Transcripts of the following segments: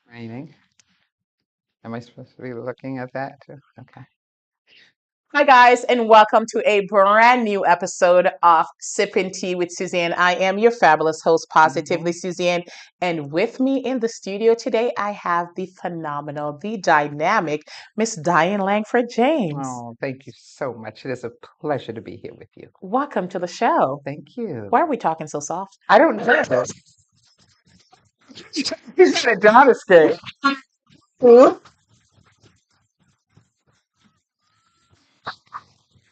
Training. Am I supposed to be looking at that too? Okay. Hi, guys, and welcome to a brand new episode of Sipping Tea with Suzanne. I am your fabulous host, Positively Hmm. Suzanne. And with me in the studio today, I have the phenomenal, the dynamic Miss Dianne Langford James. Oh, thank you so much. It is a pleasure to be here with you. Welcome to the show. Thank you. Why are we talking so soft? I don't know. He's got a Donna skirt. All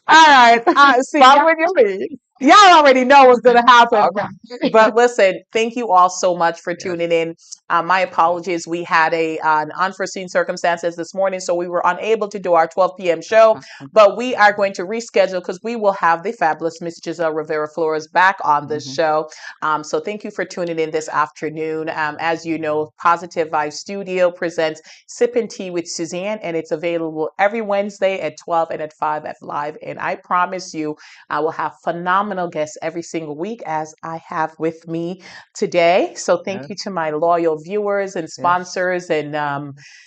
All right. See, Following your lead. y'all already know what's going to happen. Okay. But listen, thank you all so much for Yes. tuning in. My apologies. We had an unforeseen circumstances this morning, so we were unable to do our 12 p.m. show. But we are going to reschedule because we will have the fabulous Miss Giselle Rivera Flores back on this Hmm. show. So thank you for tuning in this afternoon. As you know, Positive Vibe Studio presents Sip and Tea with Suzanne, and it's available every Wednesday at 12 and at 5 at live. And I promise you, I will have phenomenal guests every single week, as I have with me today. So thank Yes. you to my loyal viewers and Yes. sponsors and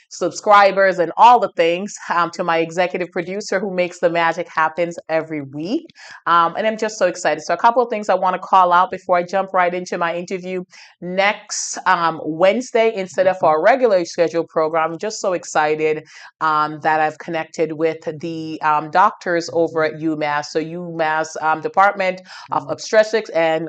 subscribers and all the things. To my executive producer who makes the magic happens every week. And I'm just so excited. So a couple of things I want to call out before I jump right into my interview. Next Wednesday, instead of Hmm. our regular scheduled program, I'm just so excited that I've connected with the doctors over at UMass. So UMass Department of Hmm. Obstetrics and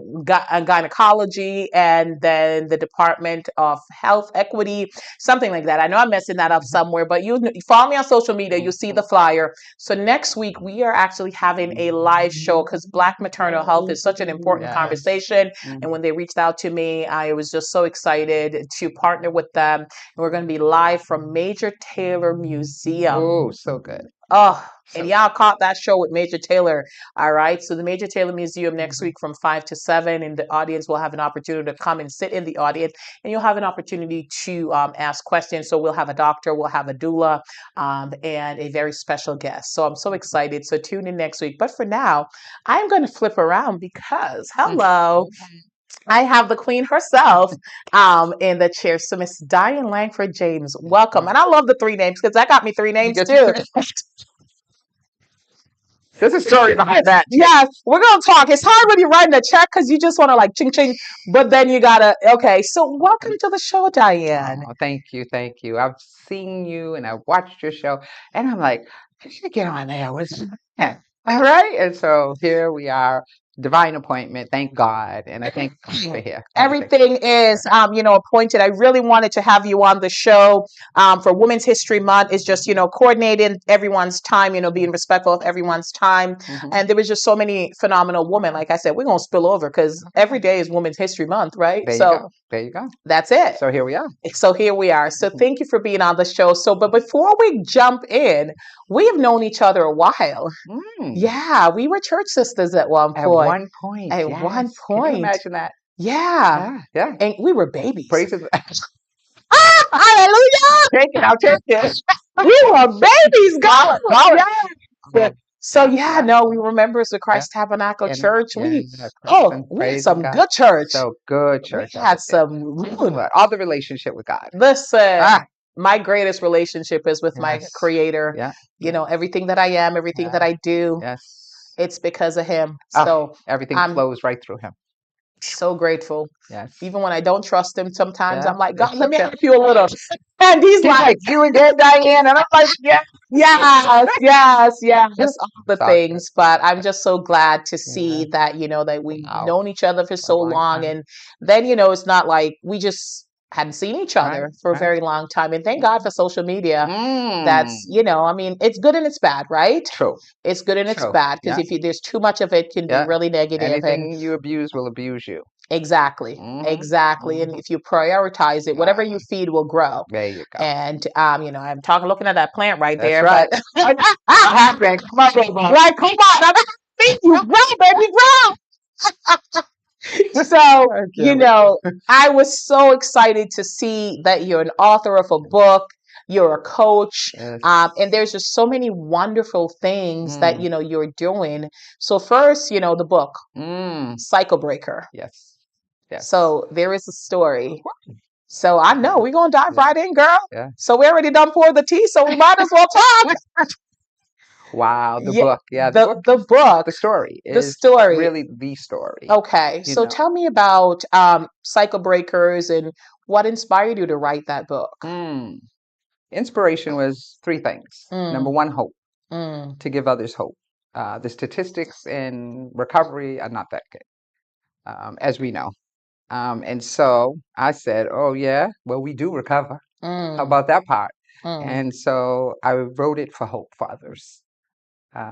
Gynecology, and then the Department of Health Equity, something like that. I know I'm messing that up somewhere, but you follow me on social media, you'll see the flyer. So next week we are actually having a live show because Black maternal health is such an important Yes. conversation. And Hmm. when they reached out to me, I was just so excited to partner with them. And we're going to be live from Major Taylor Museum. Oh, so good. Oh, and So y'all good. caught that show with Major Taylor. All right. So the Major Taylor Museum next Hmm. week from 5 to 7, and the audience will have an opportunity to come and sit in the audience, and you'll have an opportunity to ask questions. So we'll have a doctor, we'll have a doula, and a very special guest. So I'm so excited. So tune in next week. But for now, I'm going to flip around because, hello, I have the queen herself in the chair. So Miss Diane Langford James, welcome. And I love the three names because that got me three You names get too. There's a story behind that. Yes, we're gonna talk. It's hard when you're writing a check because you just want to like ching ching, but then you gotta. Okay, so welcome to the show, Diane. Oh, thank you, thank you. I've seen you and I've watched your show, and I'm like, I should get on there. Yeah. All right. And so here we are, divine appointment. Thank God, and I thank God for here. Everything. Everything is, appointed. I really wanted to have you on the show for Women's History Month. It's just, coordinating everyone's time, being respectful of everyone's time. Hmm. And there was just so many phenomenal women. Like I said, we're gonna spill over because every day is Women's History Month, right? There you So go. There you go. that's it. So here we are. So here we are. So Mhm. thank you for being on the show. So, but before we jump in, we have known each other a while. Mm. Yeah, we were church sisters at one At point. one point, At one yes. Can you point. imagine that? Yeah. Yeah, yeah. And we were babies. Praises. Ah, hallelujah. Take it. I'll take it. We were babies, God. Call it. Yeah. So yeah, Yeah, no, we remember it's the yeah. Christ Tabernacle And Church. yeah, We had praising some God. good church. So good We church. I had was there. some really, All the relationship with God. listen, Ah, my greatest relationship is with my yes. creator. Yeah, yeah, Everything that I am, everything yeah. that I do, Yes. it's because of him. Ah, So everything I'm flows right through him. so grateful. Yes. Even when I don't trust him, sometimes Yeah, I'm like, God, it's let me okay. help you a little. And he's He's like, like, you again, Diane. And I'm like, yeah. yes, yes, yes, all the It's all good. things. But I'm just so glad to Yeah. see that, that we've Wow. known each other for For a so long long. time. And then, it's not like we just hadn't seen each Right, other for a right. very long time. And thank God for social media. That's, Mm. it's good and it's bad, right? True. It's good and it's True. bad because Yeah. if there's too much of it, can be Yeah. really negative. And Anything you abuse will abuse you. exactly, Hmm. exactly. And Hmm. if you prioritize it, whatever you feed will grow. There you go. And I'm talking, looking at that plant right That's there, but right. What happened? Come on, baby. right, come on, I'm feed you grow, baby, grow. So, I can't with you. I was so excited to see that you're an author of a book, you're a coach, Yes. and there's just so many wonderful things that Mm. you're doing. So first, the book, Mm. Cycle Breaker. Yes. Yes. So there is a story. So I know we're gonna dive Yeah. right in, girl. Yeah. So we already done poured the tea, so we might as well talk. Wow, the Yeah, book. Yeah, the book. the book, The story the is story. really the story. Okay, You so know. tell me about Cycle Breakers and what inspired you to write that book. Mm. Inspiration was three things. Number Mm, one, hope, mm, to give others hope. The statistics in recovery are not that good, as we know. And so I said, oh, yeah, well, we do recover. How mm, about that part? mm, And so I wrote it for hope for others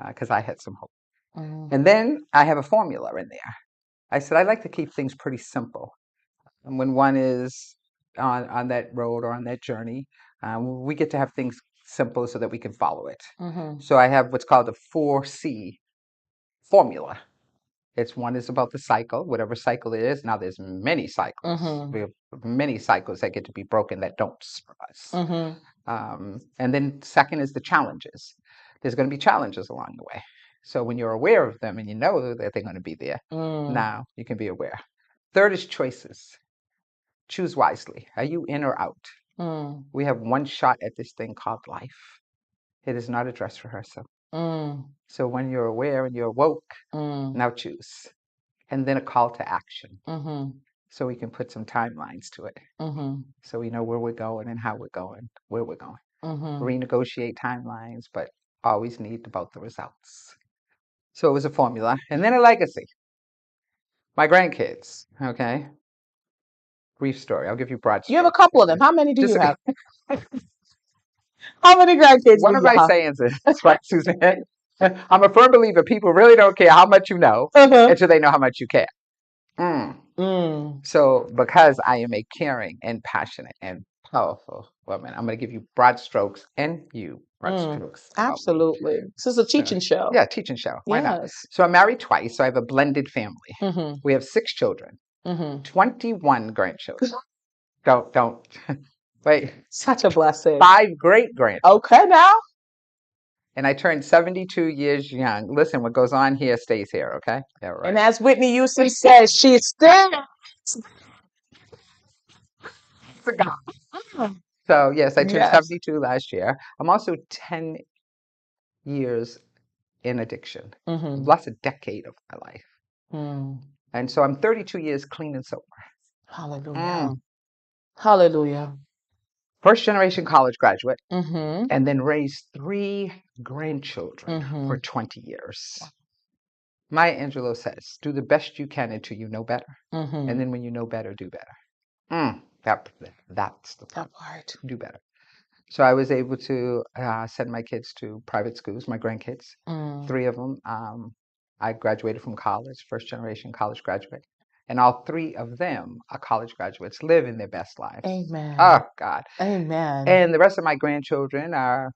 because I had some hope. mm, And then I have a formula in there. I said, I like to keep things pretty simple. And when one is on that road or on that journey, we get to have things simple so that we can follow it. mhm, So I have what's called the 4C formula. It's one is about the cycle, whatever cycle it is. Now there's many cycles. mhm, We have many cycles that get to be broken that don't serve us. mhm, And then second is the challenges. There's going to be challenges along the way. So when you're aware of them and you know that they're going to be there, mm, now you can be aware. Third is choices. Choose wisely. Are you in or out? mm, We have one shot at this thing called life. It is not a dress rehearsal. mm, So when you're aware and you're woke, mm, now choose. And then a call to action. mhm, So we can put some timelines to it. mhm, So we know where we're going and how we're going, where we're going. mhm. Renegotiate timelines, but always need about the results. So it was a formula. And then a legacy. My grandkids, okay? Brief story. I'll give you broad You have a strokes. couple of them. How many do you Just have? How many grandkids do one of you my have? sayings is, right, Suzanne? I'm a firm believer people really don't care how much you know Uh-huh. until they know how much you care. Mm. Mm, So, because I am a caring and passionate and powerful woman, I'm going to give you broad strokes and you broad mm. strokes about me. Absolutely. This is a So, teaching show. yeah, teaching show. Why not? Yes. So, I'm married twice. So, I have a blended family. Mm-hmm. We have 6 children, Mm-hmm. 21 grandchildren. Don't. Wait, Such a blessing. 5 great grandchildren. Okay, now. And I turned 72 years young. Listen, what goes on here stays here, okay? Yeah, And right. as Whitney Houston says, she's still. So, yes, I turned Yes. 72 last year. I'm also 10 years in addiction. I've Mm-hmm. lost a decade of my life. Mm. And so I'm 32 years clean and sober. Hallelujah. Mm. Hallelujah. First generation college graduate, Mm-hmm. and then raised 3 grandchildren Mm-hmm. for 20 years. Maya Angelou says, do the best you can until you know better. Mm-hmm. And then when you know better, do better. That's the part. That part. Do better. So I was able to send my kids to private schools, my grandkids, Mm. 3 of them. I graduated from college, first generation college graduate. And all 3 of them are college graduates, living their best lives. Amen. Oh, God. Amen. And the rest of my grandchildren are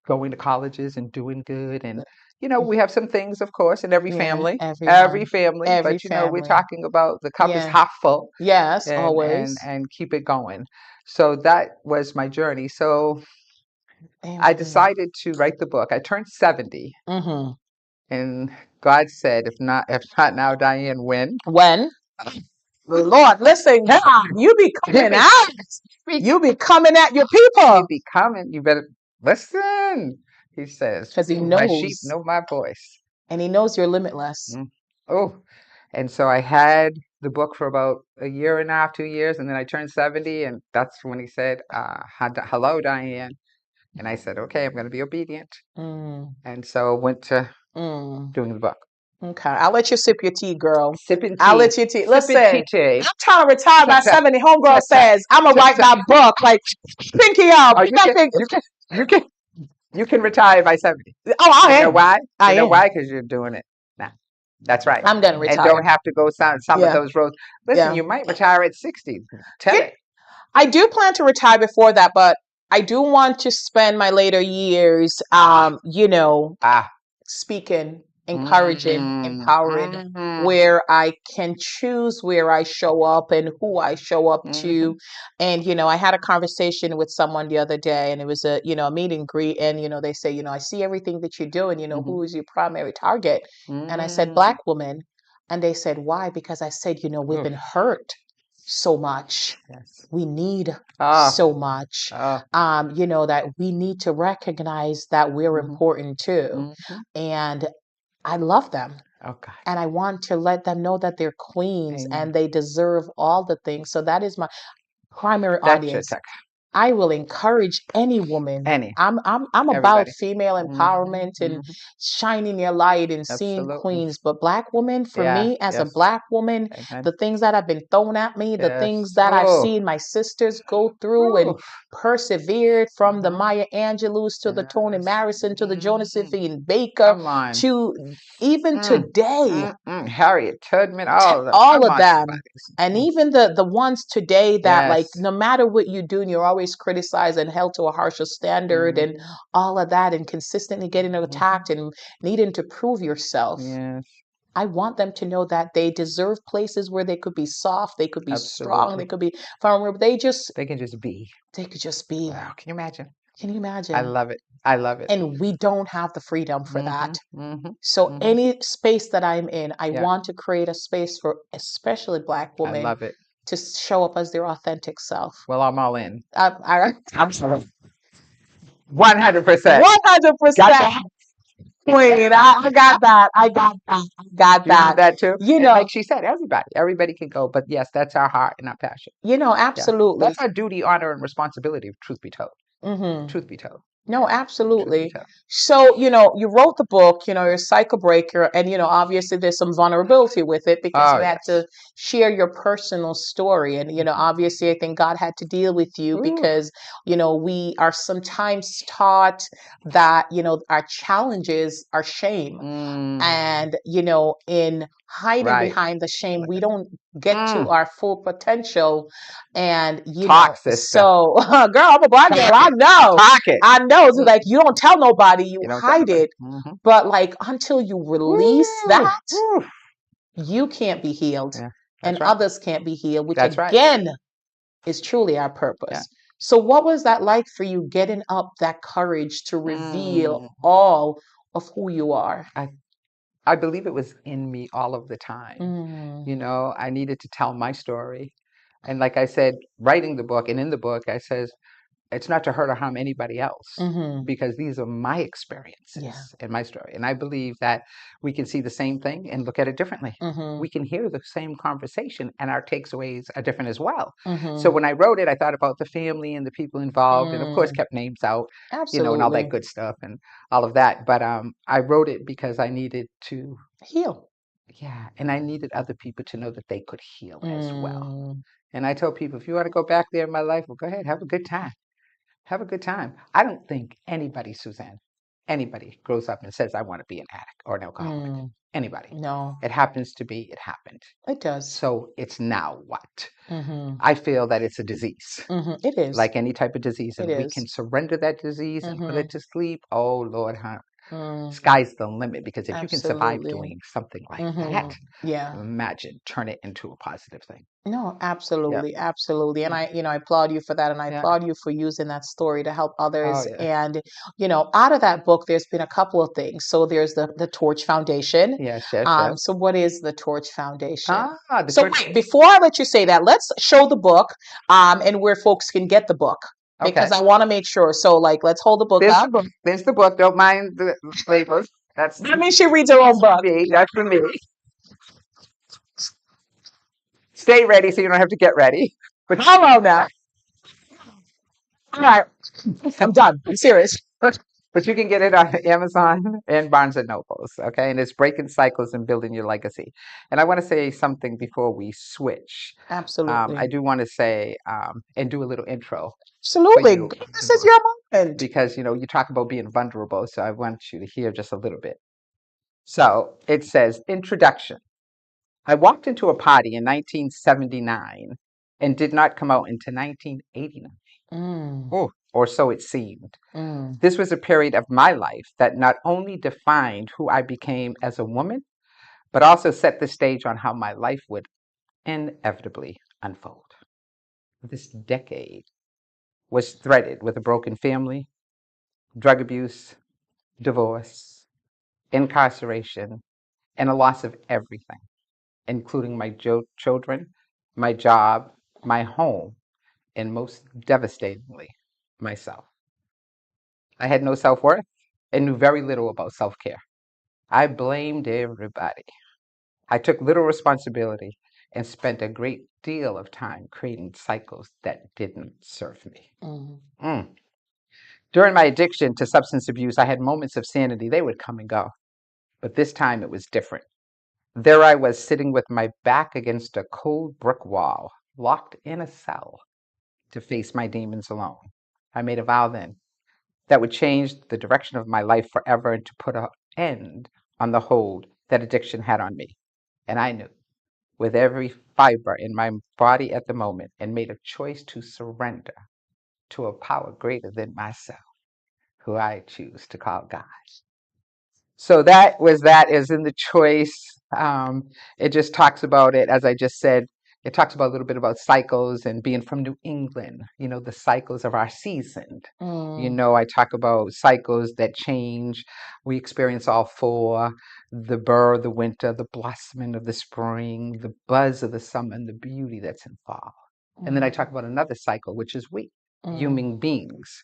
going to colleges and doing good. And, we have some things, of course, in every Yeah, family, everyone. Every but, we're family. talking about the cup is Yeah. half full Yes, and, and, always. and keep it going. So that was my journey. So I Amen. decided to write the book. I turned 70, Mm-hmm. and God said, if not now, Diane, when? When? Lord, listen, God, you be You coming be, out. be, You be coming at your you people. be coming. You better listen. He says, Because he my sheep knows. know my voice. And he knows you're limitless. Mm. Oh, and so I had the book for about a year and a half, 2 years, and then I turned 70, and that's when he said, hello, Diane. And I said, okay, I'm going to be obedient. Mm, And so went to mm. doing the book. Okay, I'll let you sip your tea, girl. Sipping I'll tea. let you tea. Sipping Listen, tea. I'm trying to retire by Ta-ta. 70. Homegirl Ta-ta. says, I'm going to write Ta-ta. my book. Like, pinky up. Oh, you can, Nothing. you can, you can, you can retire by 70. Oh, I You know am. why? I You know am. why? Because you're doing it now. That's right. I'm going to And retire. don't have to go some of Yeah. those roads. Listen, Yeah. you might retire at 60. Tell You- it. I do plan to retire before that, but I do want to spend my later years, Ah. speaking, encouraging, empowering, Mm-hmm. where I can choose where I show up and who I show up Mm-hmm. to. And, I had a conversation with someone the other day, and it was a meet and greet. And, they say, I see everything that you're doing, Mm-hmm. who is your primary target? And I said, Mm-hmm. Black woman. And they said, why? Because I said, we've Oof. been hurt. so much. Yes. We need Oh, so much. oh. That we need to recognize that we're Hmm. important too. Hmm. And I love them. Oh God. And I want to let them know that they're queens Amen. and they deserve all the things. So that is my primary That's your audience. text. I will encourage any woman. Any. I'm about Everybody. female Hmm. empowerment and Hmm. shining your light and seeing Absolutely. queens. But black women, for Yeah. me as a Yes. black woman, Amen. the things that have been thrown at me, the things Yes. that I've Oh. seen my sisters go through and Ooh. persevered, from the Hmm. Maya Angelou's to the Toni Yes. Morrison to the Hmm. Josephine Baker Come on. to even Mm. today, Harriet Tubman. All of them. all Come of on, them. somebody. And Mm. even the ones today that, like, Yes. no matter what you do and you're always criticized and held to a harsher standard and Hmm. all of that and consistently getting Hmm. attacked and needing to prove yourself. Yes. I want them to know that they deserve places where they could be soft, they could be strong, they Absolutely. could be vulnerable. They just They can just be. they could just be. Wow. Can you imagine? Can you I imagine? love it. I love it. And we don't have the freedom for that. Hmm. Hmm. So Hmm. any space that I'm in, I Yeah. want to create a space for especially black I women love it. to show up as their authentic self. Well, I'm all in. I'm 100%. Got 100% that. queen. I got that. I got that. I got You have that. that too? You And know, like she said, everybody can go. But yes, that's our heart and our passion. Yeah. absolutely. That's our duty, honor, and responsibility, truth be told. Hmm. Truth be told. No, Truth be absolutely. told. So, you wrote the book, your cycle breaker, and, obviously there's some vulnerability with it because Oh, you had to yes. share your personal story. And, obviously I think God had to deal with you Ooh. because, we are sometimes taught that, our challenges are shame. Mm. And, in hiding Right. behind the shame, we don't get to Mm. our full potential. And, Talk, sister. so girl, I'm a black girl. Talk I it. know. Talk it. I know. It's Mm. like you don't tell nobody, you You don't tell hide nobody. it. Hmm. But like until you release Woo. that, Woo. you can't be healed Yeah. and That's right. others can't be healed, which That's right. again is truly our Yeah. purpose. So what was that like for you getting up that courage to reveal Mm. all of who you are? I I believe it was in me all of the time. Mm, I needed to tell my story. And like I said, writing the book and in the book, I says, it's not to hurt or harm anybody else mm-hmm. because these are my Yeah. experiences and my story. And I believe that we can see the same thing and look at it differently. Mm-hmm. We can hear the same conversation and our takeaways are different as well. So Mm-hmm. when I wrote it, I thought about the family and the people involved, and of course Mm, kept names out, and all that absolutely. good stuff and all of that. But I wrote it because I needed to, Heal. yeah, and I needed other people to know that they could heal as well. Mm, And I tell people, if you want to go back there in my life, well, go ahead, have a good time. Have a good time. I don't think anybody, Suzanne, anybody grows up and says, I want to be an addict or an alcoholic. mm, Anybody. no, It happens to be, it happened. it does. So it's now what? Mm-hmm. I feel that it's a disease, Mm-hmm. It is. like any type of disease. It And we can is. surrender that disease and put Mm-hmm. it to sleep. Oh, Lord, huh? Mm, Sky's the limit because if you can survive absolutely. doing something like Mm-hmm. that, Yeah. imagine turn it into a positive thing. No, Yep. absolutely, absolutely. And Mm. I applaud you for that. And I Yeah. applaud you for using that story to help Oh, others. yes. And, out of that book, there's been a couple of things. So there's the Torch Foundation. Yes, yes, yes. So what is the Torch Foundation? The So torch. wait, before I let you say that, let's show the book, and where folks can get the book because Okay. I want to make sure. So like, let's hold the book There's the up. book. There's the book. Don't mind the labels. That's I mean, she reads her own book. me. That's for me. Stay ready so you don't have to get ready. But Hello now. All right, I'm done. I'm serious. but you can get it on Amazon and Barnes and Nobles. Okay, and it's breaking cycles and building your legacy. And I want to say something before we switch. I Absolutely. do want to say and do a little intro for Absolutely. you, This is your moment. because you talk about being vulnerable. So I want you to hear just a little bit. So it says introduction. I walked into a party in 1979 and did not come out until 1989. Mm, Oh, or so it seemed. mm, This was a period of my life that not only defined who I became as a woman, but also set the stage on how my life would inevitably unfold. This decade was threaded with a broken family, drug abuse, divorce, incarceration, and a loss of everything, including my children, my job, my home, and most devastatingly, myself. I had no self worth and knew very little about self care. I blamed everybody. I took little responsibility and spent a great deal of time creating cycles that didn't serve me. Mm. Mm. During my addiction to substance abuse, I had moments of sanity. They would come and go. But this time it was different. There I was sitting with my back against a cold brick wall, locked in a cell to face my demons alone. I made a vow then that would change the direction of my life forever and to put an end on the hold that addiction had on me. And I knew with every fiber in my body at the moment and made a choice to surrender to a power greater than myself, who I choose to call God. So that is in the choice. It just talks about it, as I just said, it talks about a little bit about cycles and being from New England, the cycles of our season. Mm. I talk about cycles that change. We experience all four: the burr, the winter, the blossoming of the spring, the buzz of the summer, and the beauty that's in fall. And then I talk about another cycle, which is we, Mm. human beings.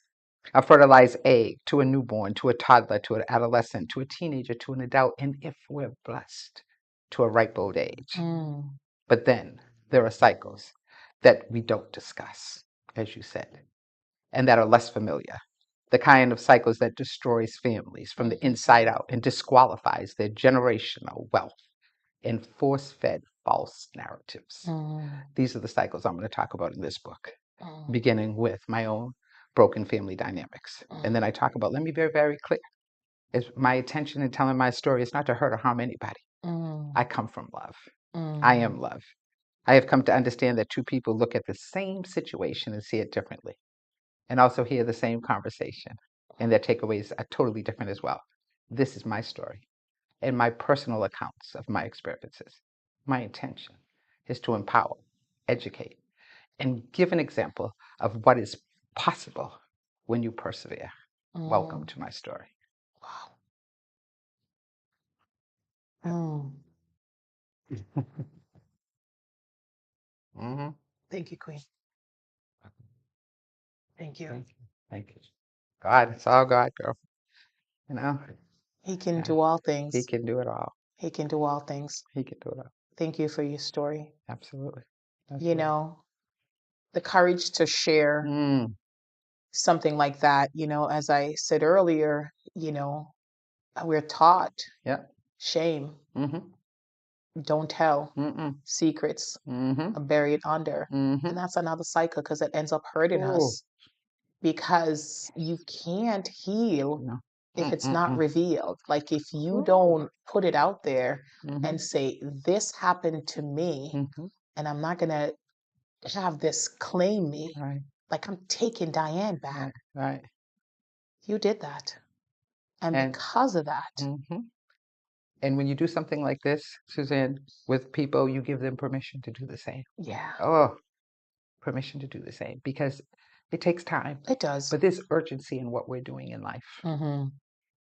A fertilized egg to a newborn, to a toddler, to an adolescent, to a teenager, to an adult, and if we're blessed, to a ripe old age. Mm. But then there are cycles that we don't discuss, as you said, and that are less familiar. The kind of cycles that destroys families from the inside out and disqualifies their generational wealth and force-fed false narratives. Mm. These are the cycles I'm going to talk about in this book, Mm. beginning with my own broken family dynamics. And then I talk about, let me be very, very clear, is my intention in telling my story is not to hurt or harm anybody. Mm. I come from love. I Mm. am love. I have come to understand that two people look at the same situation and see it differently, and also hear the same conversation, and their takeaways are totally different as well. This is my story and my personal accounts of my experiences. My intention is to empower, educate, and give an example of what is possible when you persevere. Welcome Mm. to my story. Wow. Mm. Mm-hmm. Thank you, Queen. Thank you. Thank you. Thank you. God, it's all God, girl. You know, He can yeah, do all He things. can do it all. He can do all things. He can do it all. Thank you for your story. Absolutely. You Absolutely. know, the courage to share Mm, something like that, as I said earlier, we're taught yeah. shame, Mm-hmm. don't tell, Mm-mm. secrets Mm-hmm. are buried under. Mm-hmm. And that's another cycle because it ends up hurting Oh, us because you can't heal no. if it's not Mm-mm-mm. revealed. Like if you Ooh. don't put it out there Mm-hmm. and say, this happened to me, Mm-hmm. and I'm not going to have this claim me, Right. like I'm taking Dianne back. Right. Right. You did that. And And because of that, mm-hmm. And when you do something like this, Suzanne, with people, you give them permission to do the same. yeah, Oh, permission to do the same because it takes time. it does. But there's urgency in what we're doing in life. Hmm.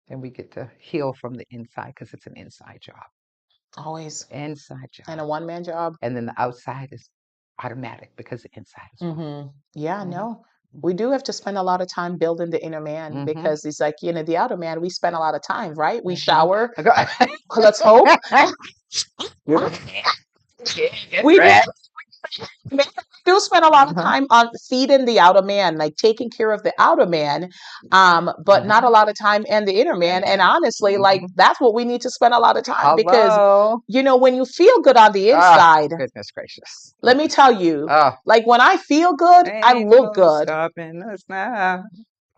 And we get to heal from the inside because it's an inside job. Always. Inside And a job. one-man job. And then the outside is automatic because the inside is well. Hmm. Yeah, Mm-hmm. no. We do have to spend a lot of time building the inner man Mm-hmm. because it's like, the outer man, we spend a lot of time, right? We Mm-hmm. shower. Let's hope. We do. Men do spend a lot of Uh-huh. time on feeding the outer man, like taking care of the outer man, but not a Uh-huh. lot of time in the inner man. And honestly, like Mm-hmm. that's what we need to spend a lot of time because, Hello. when you feel good on the Ah, inside, goodness gracious. let me tell you, Oh, like when I feel good, I ain't look no good. stopping us now.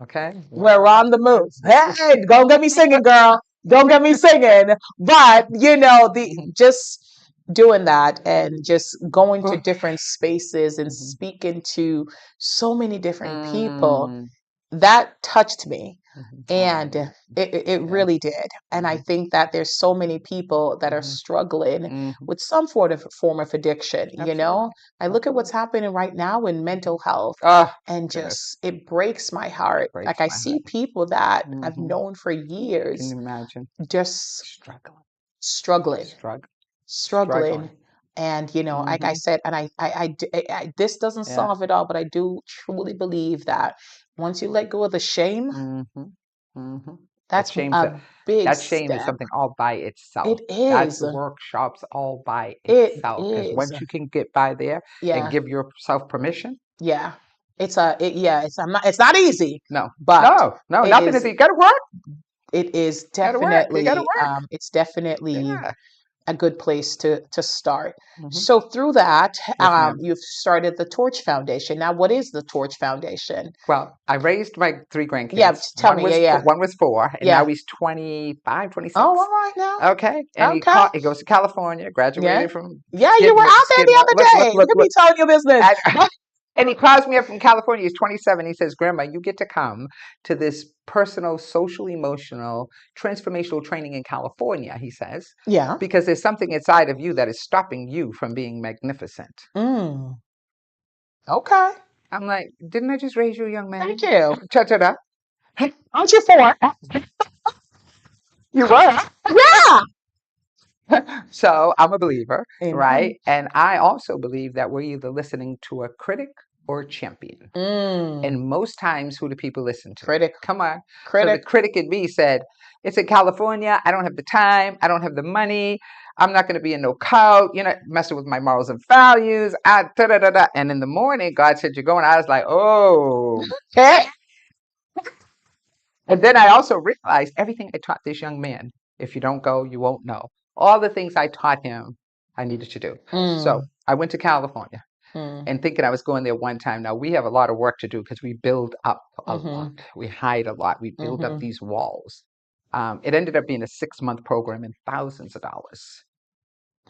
Okay. We're on the move. Hey, don't get me singing, girl. Don't get me singing. But the Mhm. just doing that and just going to Oh. different spaces and Mhm. speaking to so many different people, Mm. that touched me. Mhm. And Oh, it yeah. really did. And I Mhm. think that there's so many people that are Mhm. struggling Mhm. with some form of addiction. Absolutely. I look at what's Absolutely. happening right now in mental health Oh, and goodness. just it breaks my heart. Breaks Like I my heart. see people that I've Mhm. known for Can years you imagine? just Struggling. struggling, Struggling. struggling, Struggling. And, you know, like I Mm-hmm. said, and this doesn't Yeah. solve it all, but I do truly believe that once you let go of the shame, Mm-hmm. Mm-hmm. That that's shame's a big that shame is step. something all by itself. It That's is. workshops all by It itself. Because is. once you can get by there and Yeah. give yourself permission, Yeah. It's not easy, no, but no, no, it nothing is is. You got to work. it is Got to work. You got to definitely work. it's definitely Yeah. a good place to start. Hmm. So through that, Yes, ma'am. you've started the Torch Foundation. Now, what is the Torch Foundation? Well, I raised my three Yeah, grandkids. tell me. Yeah, yeah, One was 4, and now yeah. he's 25, Oh, all 26. right now. Okay, and Okay. he goes to California, Yeah. graduated from Yeah, you were out there Skid the Row. other day. Look at me telling your business. And, and he calls me up from California. He's 27. He says, "Grandma, you get to come to this personal, social, emotional, transformational training in California," he says, Yeah. "because there's something inside of you that is stopping you from being magnificent." Mm. Okay. I'm like, "Didn't I just raise you a young man?" Thank you. Cha-cha-da. Aren't you for? You were. Yeah. So I'm a believer, right? Amen. And I also believe that we're either listening to a critic or a champion. Mm. And most times, who do people listen to? Critic. Come on. So the Critic. critic in me said, "It's in California. I don't have the time. I don't have the money. I'm not going to be in no cult, messing with my morals and values." Da, da, da, da. And in the morning, God said, "You're going." I was like, "Oh, okay." And then I also realized everything I taught this young man, if you don't go, you won't know. All the things I taught him, I needed to do. So Mm. I went to California Mm. and thinking I was going there one time. Now we have a lot of work to do because we build up a lot. Mm-hmm. We hide a lot. We build up Mm-hmm. these walls. It ended up being a 6-month program and thousands of dollars,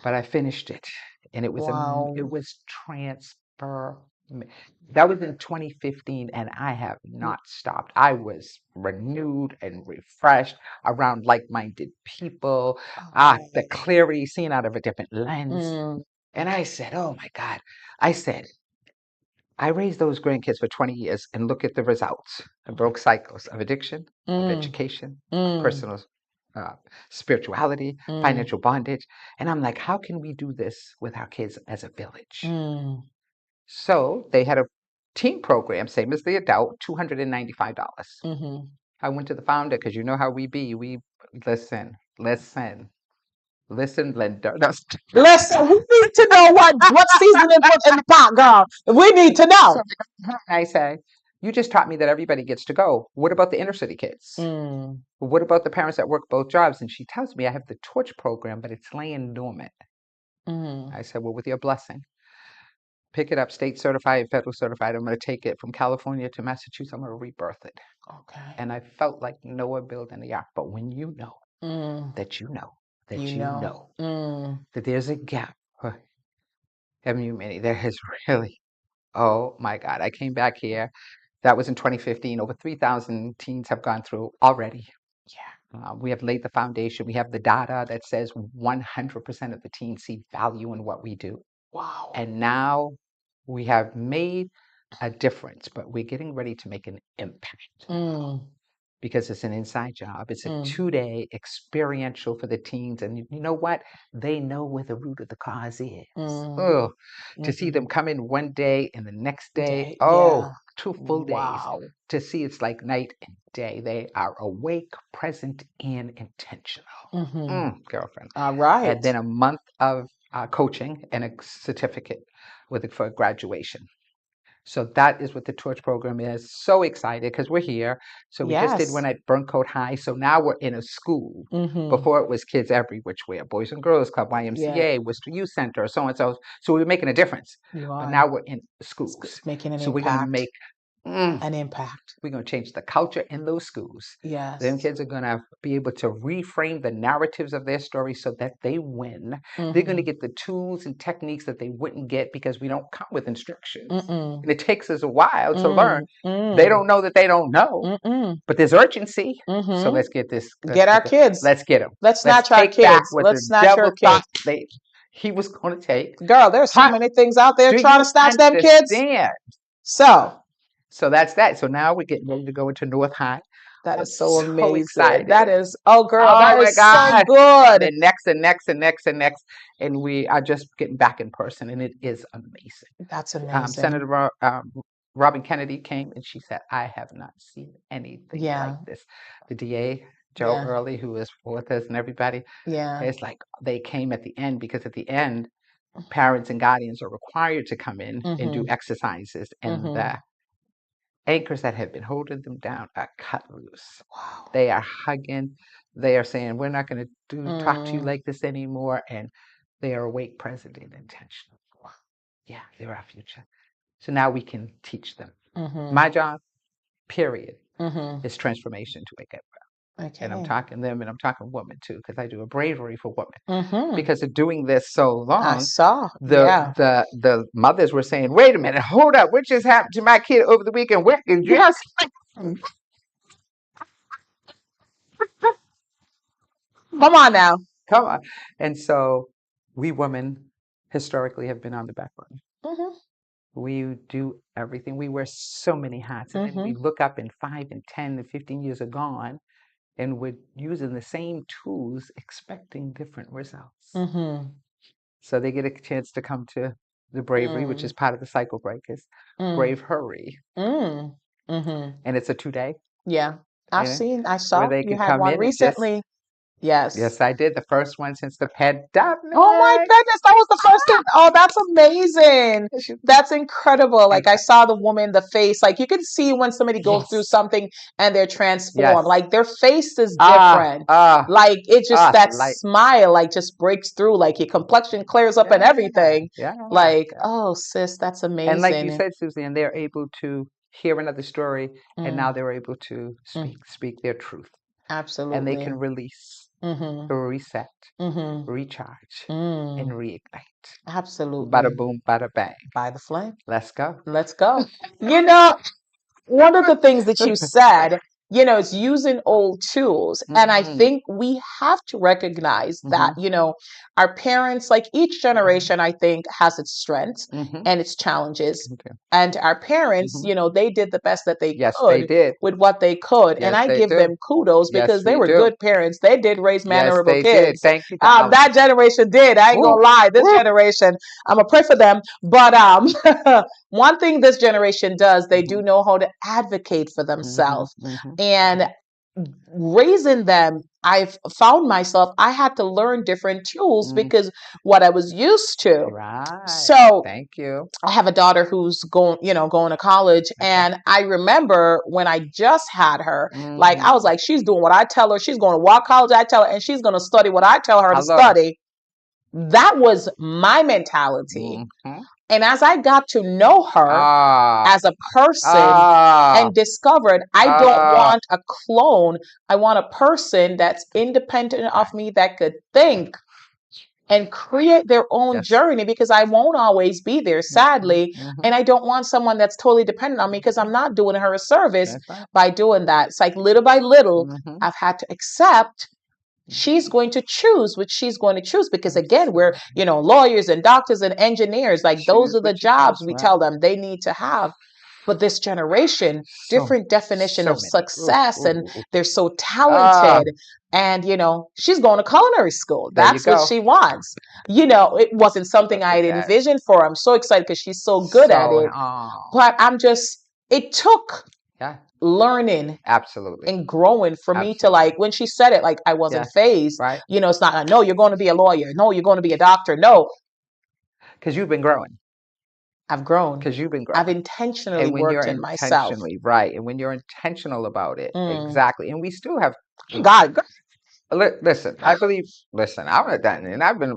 but I finished it, and Wow. it was transfer. That was in 2015, and I have not stopped. I was renewed and refreshed around like-minded people. The Oh. clarity, seen out of a different lens, Mm. and I said, "Oh my God!" I said, "I raised those grandkids for 20 years, and look at the results. I broke cycles of addiction, of Mm. education, of Mm. personal uh, spirituality, Mm. financial bondage." And I'm like, how can we do this with our kids as a village? Mm. So they had a teen program, same as the adult, $295. Mm-hmm. I went to the founder because you know how we be. We listen, Linda. Listen, we need to know what seasoning put in the pot, girl. We need to So know. I say, "You just taught me that everybody gets to go. What about the inner city kids? Mm. What about the parents that work both jobs?" And she tells me, "I have the torch program, but it's laying dormant." Mm. I said, "Well, with your blessing, pick it up, state certified, federal certified. I'm going to take it from California to Massachusetts. I'm going to rebirth it." Okay. And I felt like Noah building the ark. But when you know Mm. that you know You that you know. know Mm. that there's a gap, having you many, there has really, oh my God, I came back here. That was in 2015. Over 3,000 teens have gone through already. Yeah. We have laid the foundation. We have the data that says 100% of the teens see value in what we do. Wow. And now we have made a difference, but we're getting ready to make an impact Mm. because it's an inside job. It's a Mm. 2-day experiential for the teens. And you know what? They know where the root of the cause is. Mm. Oh, to see them Mm-mm. come in one day and the next day, Yeah. oh, 2 full days. Wow. To see it's like night and day. They are awake, present, and intentional. Mm-hmm. Girlfriend. All right. And then a month of coaching and a certificate for graduation. So that is what the Torch program is. So excited because we're here. So we just did Yes. one at Burncoat High. So now we're in a school. Mm-hmm. Before it was kids every which way, Boys and Girls Club, Yeah. YMCA, Worcester Youth Center, so and so. So we're making a difference. You But are. now we're in schools. Making an So we're going to impact. make mm, An impact. we're going to change the culture in those schools. Them Yes. kids are going to be able to reframe the narratives of their story so that they win. They're going to Mm-hmm. get the tools and techniques that they wouldn't get because we don't come with instructions. Mm-mm. And it takes us a while to learn. Mm. They Mm. don't know that they don't know, Mm-mm. but there's urgency. So Mm-hmm. let's get this. Get our kids. Let's get them. Let's Let's snatch our take back kids. what the Let's snatch our devil kids. thought he was going to take. Girl, there's so Huh? many things out there Do trying to you snatch them kids. understand? So, So that's that. So now we're getting ready to go into North High. That I'm is so so amazing. That excited. is, oh girl, Oh that my is so God. And good. then next and next and next and next. And we are just getting back in person, and it is amazing. That's amazing. Senator Robin Kennedy came and she said, I have not seen anything like Yeah, this. The DA, Joe yeah, Early, who is with us, and everybody, yeah. it's like they came at the end because at the end, parents and guardians are required to come in and do Mm-hmm. exercises, and Mm-hmm. the anchors that have been holding them down are cut loose. Wow. They are hugging. They are saying, we're not going to talk to you Mm, like this anymore. And they are awake, present, and intentional. Yeah, they're our future. So now we can teach them. mm-hmm. My job, period, Mm-hmm. is transformation to make it well. And I'm Okay. talking them and I'm talking women too, because I do a bravery for women. Mm-hmm. Because of doing this so I long, saw. the Yeah. the mothers were saying, wait a minute, hold up, what just happened to my kid over the weekend? Where did you have Come on now. come on? And so we women historically have been on the back burner. Mm-hmm. We do everything. We wear so many hats. And then Mm-hmm. we look up and 5 and 10 and 15 years are gone and we're using the same tools expecting different results. Mm-hmm. So they get a chance to come to the bravery, which Mm, is part of the cycle breakers, mm, Brave Hurry. mm, mm-hmm. And it's a 2 day, Yeah. you I've know, seen, I where saw they you can had come one in and just, recently. Yes. yes, I did the first one since the Oh my pandemic. goodness, that was the first thing. Oh, that's amazing. That's incredible. And Like I saw the woman, the face, like you can see when somebody goes through yes, something and they're transformed. yes. Like their face is Ah, different. ah, Like it just that light. smile like just breaks through, like your complexion clears up and Yeah, everything. yeah, Like, yeah. oh sis, that's And like you amazing. said, Suzanne, they're able to hear another story, and Mm, now they're able to mm, speak their truth, and they absolutely. can release, Mm-hmm. reset, Mm-hmm. recharge, and Mm, reignite. Bada absolutely. boom, bada bang. By the flame. Let's go. Let's go. You know, one of the things that you said, is using old tools. And I Mm-hmm, think we have to recognize that, mm-hmm, our parents, like each mm-hmm, generation, I think, has its strengths mm-hmm. and its challenges. Okay. And our parents, Mm-hmm. they did the best that they Yes, they could did. with what they could. And Yes, I they give do. them kudos Yes, because they we were do. good parents. They did raise Yes, mannerable they did. kids. Thank you, God. That generation did. I ain't gonna Woo, lie. This woo. generation, I'm gonna pray for them. But one thing this generation does, they Mm-hmm, do know how to advocate for mm-hmm, themselves. mm-hmm, And raising them, I've found myself, I had to learn different tools mm-hmm. because what I was used to. Right. So Thank you. I have a daughter who's going to college. Okay. And I remember when I just had her, like I was Mm-hmm. like, she's doing what I tell her. She's going to walk college, I tell her, and she's going to study what I tell her to Hello. study. That was my mentality. Mm-hmm. And as I got to know her Ah, as a person ah, and discovered I don't ah. want a clone, I want a person that's independent of Right. me that could think and create their own Yes. journey because I won't always be there, Mm-hmm. sadly. Mm-hmm. And I don't want someone that's totally dependent on me because I'm not doing her a service That's right. by doing that. It's like little by little, Mm-hmm. I've had to accept she's going to choose what she's going to choose because again we're Absolutely. lawyers and doctors and engineers, like those Choose are the what you jobs choose, we right? tell them they need to have. But this generation, So, different definition so of many. Ooh, success, ooh, and ooh, ooh. they're so Ah, talented. And she's going to culinary school. there you That's what go. she wants. It wasn't something Look I at had that. envisioned for her. I'm so excited because she's so good at So, it. But it took yeah, learning absolutely. and growing for me to, Absolutely. like, when she said it, like I wasn't Yeah, phased. right. It's not, no, you're going to be a lawyer. No, you're going to be a doctor. No, Because you've been growing. I've grown. Because you've been I've growing. intentionally And when you're worked in myself. intentionally right, and when you're intentional about it, Mm. exactly. And we still have, God, listen, I believe, listen, I'm not done, and I've been,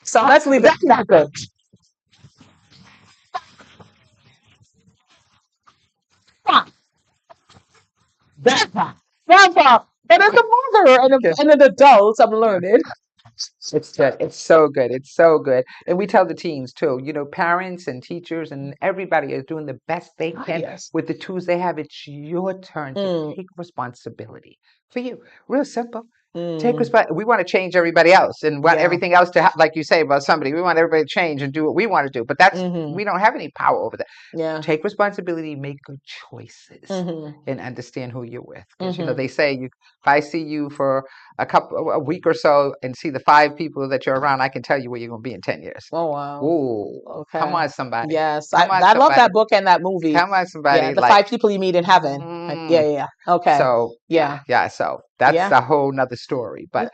so let's leave it. That's not good. That's not. That's not. And as a mother and an adult, I'm learning. it's good. It's so good. It's so good. And we tell the teens too, parents and teachers and everybody is doing the best they Ah, can yes. with the tools they have. It's your turn to Mm, take responsibility for you. Real simple. Take Mm. responsibility. We want to change everybody else and want Yeah. everything else to like you say about somebody. We want everybody to change and do what we want to do. But that's Mm-hmm. we don't have any power over that. Yeah. Take responsibility, make good choices, Mm-hmm. and understand who you're with. Because Mm-hmm. they say if I see you for a week or so and see the 5 people that you're around, I can tell you where you're gonna be in 10 years. Oh wow. Ooh, come Okay. on, somebody. Yes, Come on, I love somebody. that book and that movie. Come on, Yeah, somebody. the Like, five people you meet in heaven. Yeah, mm. yeah, yeah. Okay. So Yeah. yeah. So that's Yeah. a whole nother story. N- But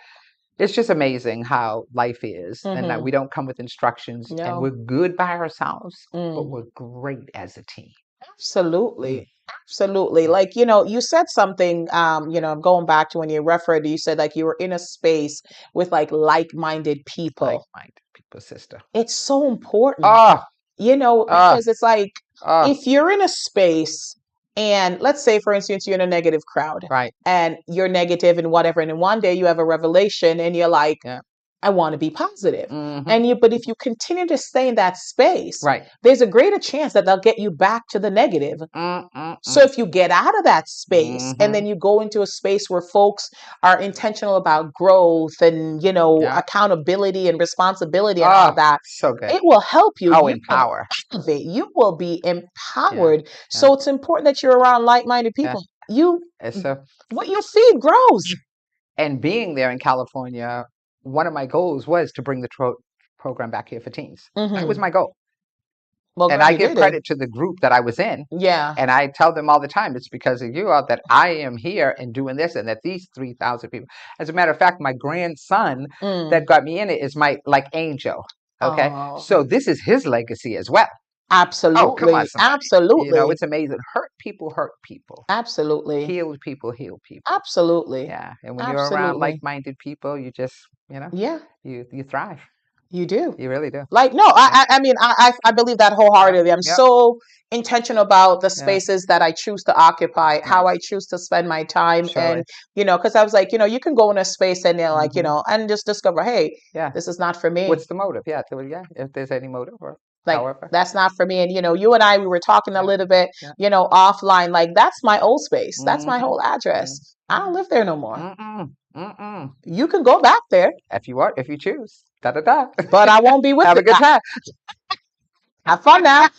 it's just amazing how life is, and that Mm-hmm. we don't come with instructions, and we're No. good by ourselves, but Mm. we're great as a team. Mm, Absolutely. Absolutely. mm. Like, you said something, going back to when you referred, you said like you were in a space with like-minded people. Like-minded people, sister. It's so important, Oh, oh, because it's like oh, if you're in a space and let's say, for instance, you're in a negative crowd right. and you're negative and whatever, and then one day you have a revelation and you're like, Yeah. I want to be positive. Hmm. But if you continue to stay in that space, Right. there's a greater chance that they'll get you back to the negative. Mm, mm, So mm. if you get out of that space and Hmm. then you go into a space where folks are intentional about growth and, Yeah. accountability and responsibility and all of Oh, that, so good. it will help you. Oh, You will empower. elevate. You will be Yeah. empowered. Yeah. So it's important that you're around like-minded Yeah. people. You It's so, what you feed grows. and being there in California, one of my goals was to bring the program back here for teens. That was Hmm. my goal. Well, And girl, I you give did it. credit to the group that I was in. Yeah. And I tell them all the time, it's because of you all that I am here and doing this, and that these 3,000 people. As a matter of fact, my grandson that Mm. got me in it is my like angel. Okay. Oh, So this is his legacy as well. Oh, come on, absolutely. somebody. Absolutely. It's amazing. Hurt people hurt people. Absolutely. Heal people heal people. Absolutely. Yeah. And when you're around Absolutely. like-minded people, you just, Yeah, you thrive. you do. You really do. Like, no, Yeah. I mean, I believe that Yep. wholeheartedly. I'm Yep. so intentional about the Yeah. spaces that I choose to occupy, how Right. I choose to spend my time. Surely. And, because I was like, you can go in a space and they're like, Hmm. and just discover, hey, Yeah. this is not for me. What's the motive? Yeah. Yeah. If there's any motive or Like, however. that's not for me. And, you and I, we were talking a Yeah. little bit, Yeah. offline. Like, that's my old space. That's my Hmm. whole address. I don't live there no more. Mm-mm. Mm-mm. You can go back there, If you choose. Da da da. but I won't be with Have a it. good time. Have fun now.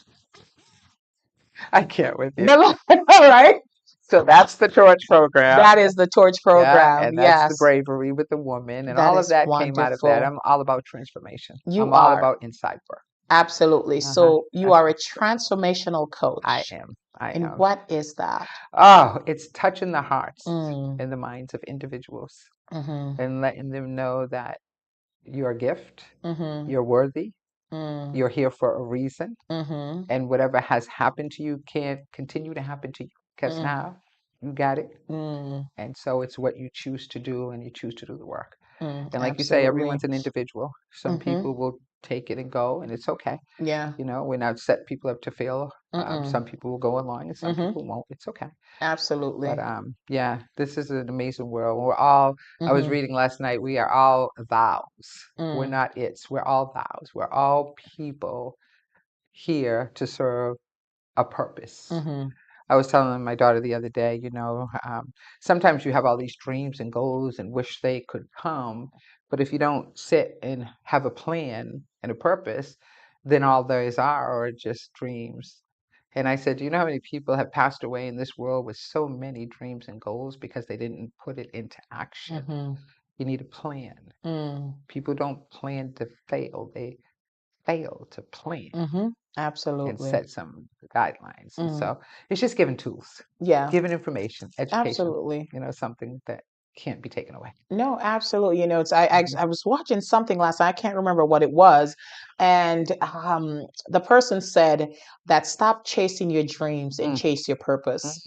I can't with you. All right. So that's the Torch program. That is the Torch Yeah, program. and that's the Yes. bravery with the woman, and That all of is that came out of that. wonderful. I'm all about transformation. You I'm all are. about inside work. Absolutely. Uh-huh. So you That's are a my spirit. transformational I coach. am. I And am. what is that? Oh, it's touching the hearts Mm, and the minds of individuals mm-hmm, and letting them know that you're a gift, mm-hmm, you're worthy, mm, you're here for a reason, mm-hmm, and whatever has happened to you can't continue to happen to you because mm, now you got it. mm, And so it's what you choose to do, and you choose to do the work. And like you say, absolutely. everyone's an individual. Some Mm-hmm. people will take it and go, and it's okay. Yeah. We're not set people up to fail. Mm-mm. Some people will go along, and some Mm-hmm. people won't. It's okay. But Absolutely. yeah, this is an amazing world. We're all. I was Mm-hmm. reading last night. We are all thous. We're Mm, not its. We're all thous. We're all people here to serve a purpose. mm-hmm. I was telling my daughter the other day, sometimes you have all these dreams and goals and wish they could come, but if you don't sit and have a plan and a purpose, then all those are just dreams. And I said, do you know how many people have passed away in this world with so many dreams and goals because they didn't put it into action? Mm-hmm. You need a plan. Mm, People don't plan to fail, they fail to plan mm-hmm. and Absolutely. set some guidelines. And Mm, so it's just giving tools, yeah. giving information, education, Absolutely. something that can't be taken away. No, absolutely. It's Hmm. I was watching something last night. I can't remember what it was, and the person said that stop chasing your dreams and Mm, chase your purpose.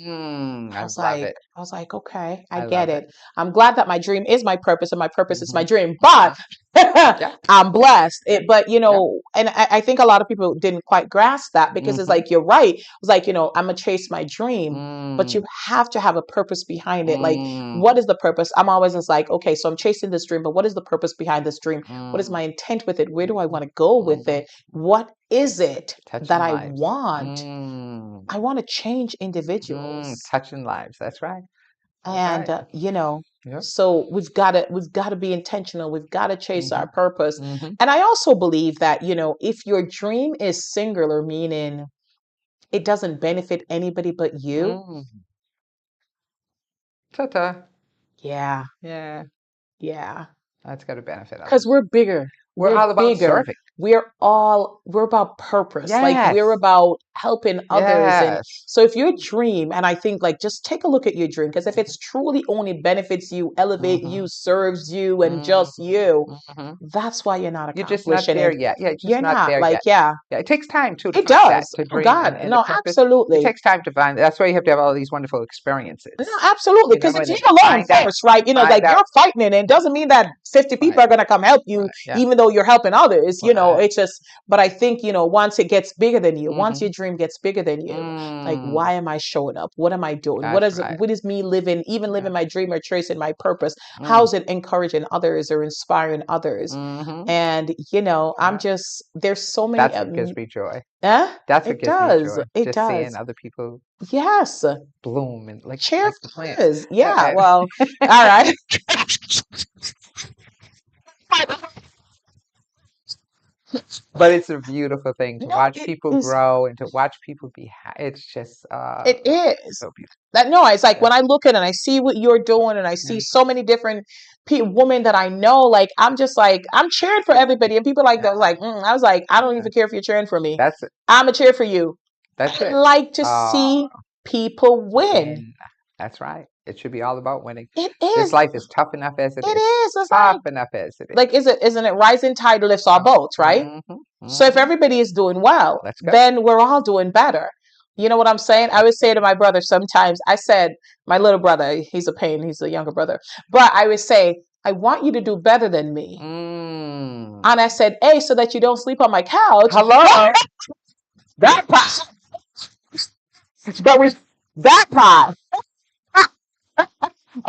I love it. I was like, okay, I I get love it. it. I'm glad that my dream is my purpose and my purpose is my Hmm. dream, but Uh-huh. Yeah, I'm blessed. But yeah. and I think a lot of people didn't quite grasp that because it's Hmm. like, you're right. It's like, I'm gonna chase my dream, but you Mm, have to have a purpose behind it. Like, mm, what is the purpose? I'm always just like, okay, so I'm chasing this dream, but what is the purpose behind this dream? What is mm, my intent with it? Where do I mm, want to go with mm. it? What is it that Touching I lives. want? Mm, I want to change individuals. touching lives. That's right. That's And right. Yep. so we've got to be intentional. We've got to chase Mm-hmm. our purpose. Mm-hmm. And I also believe that, if your dream is singular, meaning it doesn't benefit anybody but you, Mm. Ta-ta. yeah, Yeah, yeah. that's got to benefit Because others. we're bigger. We're We're all about bigger. serving. We're about purpose. Like we're Yes. about helping others. And Yes. so if your dream, and I think like just take a look at your dream, because if it's truly only benefits you, elevate Mm-hmm. you, serves you, and Mm-hmm. just you, Mm-hmm. that's why you're not You're just not accomplishing there it. yet. Yeah, you're just You're not not there like, yet. yeah, Yeah, it takes time too to it find that, does. to Oh dream God, and the no, purpose. It absolutely. takes time to find. That's why you have to have all these wonderful experiences, No, absolutely. Because it's and you then alone first, right? Like find out. you're fighting it, and it doesn't mean that 50 people Right, are going to come help you, right, yeah, even though you're helping others. right. It's just, but I think, once it gets bigger than you, once Mm-hmm. your dream gets bigger than you, like, Mm, why am I showing up? What am I doing? that's right. What is me living, even Yeah. living my dream or tracing my purpose? Mm, How's it encouraging others or inspiring others? mm-hmm. And, I'm Yeah. just, there's so many, That's what gives me joy. eh? That's what It gives me does. joy. It Just seeing does. other people Yes. bloom and Cheer like the for plant. others. Yeah. Uh, Well, all right. but it's a beautiful thing to No, watch it people is. grow and to watch people be it's just It is. so beautiful. That no, it's like Yeah. when I look at it and I see what you're doing and I see Yeah. so many different women that I know, like I'm just like I'm cheering for everybody, and people like Yeah. that, like I was like I don't Yeah. even care if you're cheering for me. That's it. I'm a cheer for you. That's I it. like to Uh see people win. win. That's right. It should be all about winning. It This is. life is tough enough as it It is. is. It's Tough enough as it is. like isn't it rising tide lifts all Yeah. boats, right? Mm-hmm. So if Mm-hmm. everybody is doing well, Let's go. then we're all doing better. You know what I'm saying? I Let's would go. say to my brother sometimes, I said, my little brother, he's a pain, he's a younger brother, but I would say, I want you to do better than me. Mm. And I said, hey, so that you don't sleep on my couch. Hello. That part. That was that part.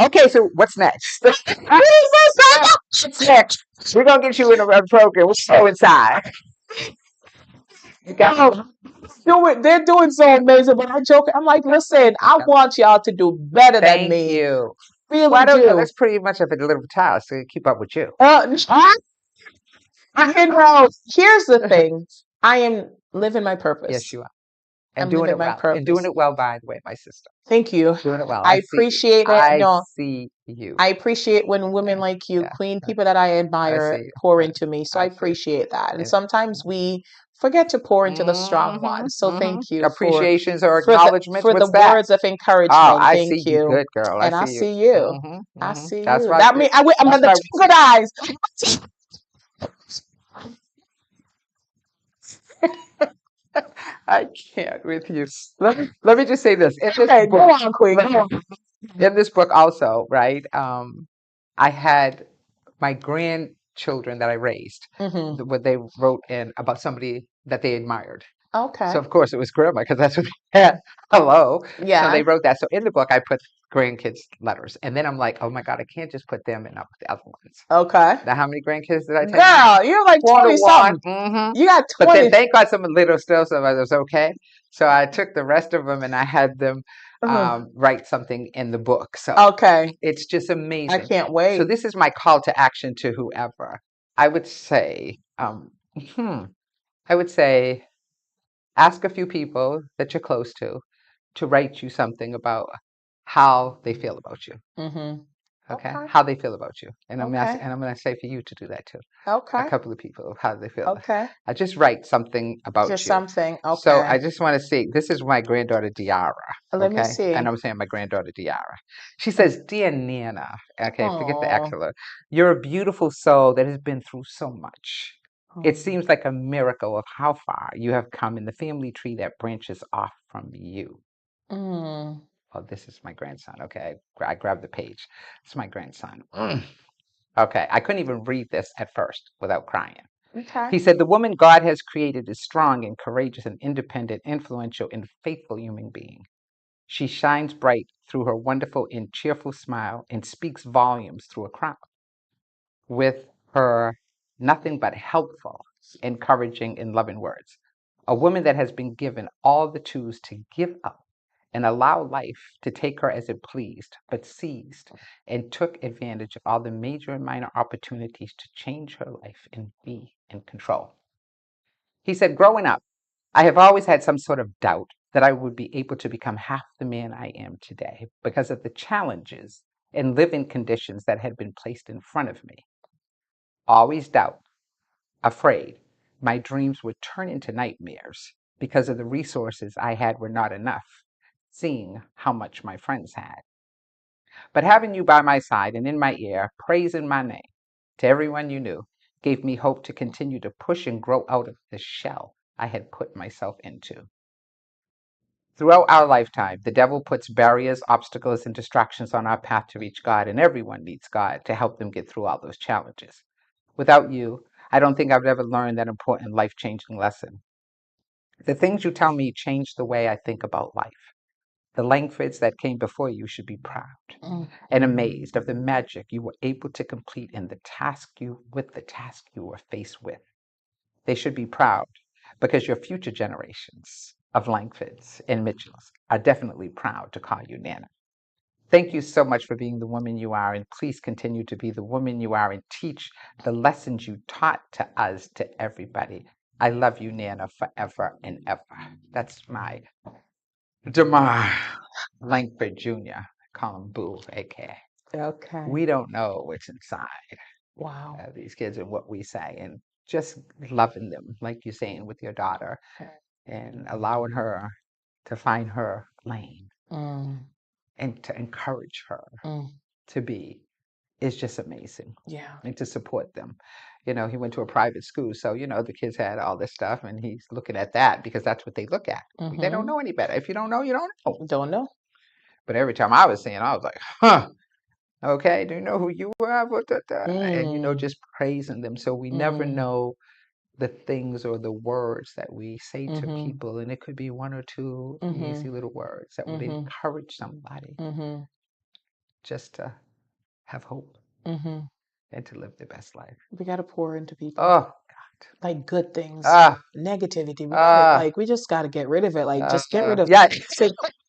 Okay, so what's next? What's next? We're gonna get you in a program. We'll go inside. Oh, they're doing so amazing, but I joke. I'm like, listen, I want y'all to do better than Thank me. you. Really Why don't do. that's pretty much of a little task to keep up with you. Here's the thing. I am living my Yes, purpose. you are. And I'm doing living it my well. And doing purpose. it well, by the way, my sister. Thank you. Doing it well. I I see. appreciate it. I No, see you. I appreciate when women Yeah. like you, Yeah. queen people that I I admire, see you. pour I, into me. So I I see. appreciate that. And And, sometimes we forget to pour into the strong mm-hmm, ones. So mm-hmm. thank you Appreciations or for the acknowledgments. for the What's that? words of Oh, encouragement. I see Thank you, you. good girl. I And I see you. see you. Mm-hmm, I mm-hmm. see That's you. right. That mean I'm That's the why two good eyes. I can't with you. Let me just say this. In this Okay, go book, on, queen. Go on. in this book also, right? I had my grandchildren that I raised, Hmm. what they wrote in about somebody that they admired. So Okay. of course it was grandma because that's what they had. Hello. So they Yeah. wrote that. So in the book I put grandkids letters, and then I'm like, oh my God, I can't just put them in up with the other ones. Okay. Now how many grandkids did I tell you? Girl, you're like 20 21. something. Mm-hmm. You got But then 20. thank God some little still, so it was okay. So I took the rest of them and I had them Uh-huh. write something in the book. So Okay. it's just I amazing. can't So wait. this is my call to action to whoever. I would say, I would say, ask a few people that you're close to write you something about how they feel about you. Mm-hmm. Okay, Okay. how they feel about you, and Okay. I'm gonna say for you to do that too. A Okay. couple of people how they feel. Okay. I just write something about Just you. something. So I Okay. just want to see. This is my granddaughter Diara. Let me Okay, and see. I'm saying my granddaughter Diara. She says, "Dear Nana, okay, forget the Oh. extra. You're a beautiful soul that has been through so much. It Oh. seems like a miracle of how far you have come in the family tree that branches off from you." Mm. Oh, this is my grandson. Okay, I grabbed the page. It's my grandson. Okay, I couldn't even read this at first without crying. Okay. He said, "The woman God has created is strong and courageous and independent, influential, and faithful human being. She shines bright through her wonderful and cheerful smile and speaks volumes through a crowd. With her nothing but helpful, encouraging, and loving words. A woman that has been given all the tools to give up and allow life to take her as it pleased, but seized and took advantage of all the major and minor opportunities to change her life and be in control. He said, growing up, I have always had some sort of doubt that I would be able to become half the man I am today because of the challenges and living conditions that had been placed in front of me. Always doubt, afraid my dreams would turn into nightmares because of the resources I had were not enough, seeing how much my friends had. But having you by my side and in my ear, praising my name to everyone you knew, gave me hope to continue to push and grow out of the shell I had put myself into. Throughout our lifetime, the devil puts barriers, obstacles, and distractions on our path to reach God, and everyone needs God to help them get through all those challenges. Without you, I don't think I've ever learned that important life-changing lesson. The things you tell me change the way I think about life. The Langfords that came before you should be proud and amazed of the magic you were able to complete in the task you were faced with. They should be proud because your future generations of Langfords and Mitchells are definitely proud to call you Nana. Thank you so much for being the woman you are, and please continue to be the woman you are and teach the lessons you taught to us, to everybody. I love you, Nana, forever and ever. That's my Damar Langford Jr. Call him Boo, aka. Okay. We don't know what's inside Wow. these kids and what we say, and just loving them, like you're saying with your daughter, and allowing her to find her lane and to encourage her to be is just amazing. Yeah. And to support them. You know, he went to a private school, so the kids had all this stuff, and he's looking at that because that's what they look at. They don't know any better. If you don't know, you don't know. Don't know. But every time I was seeing, I was like, huh. Okay, do you know who you are? And just praising them. So we never know the things or the words that we say to people, and it could be one or two easy little words that would encourage somebody just to have hope and to live their best life. We got to pour into people. Oh, like good things, ah, negativity. ah, We just got to get rid of it. Like, just get rid of yeah.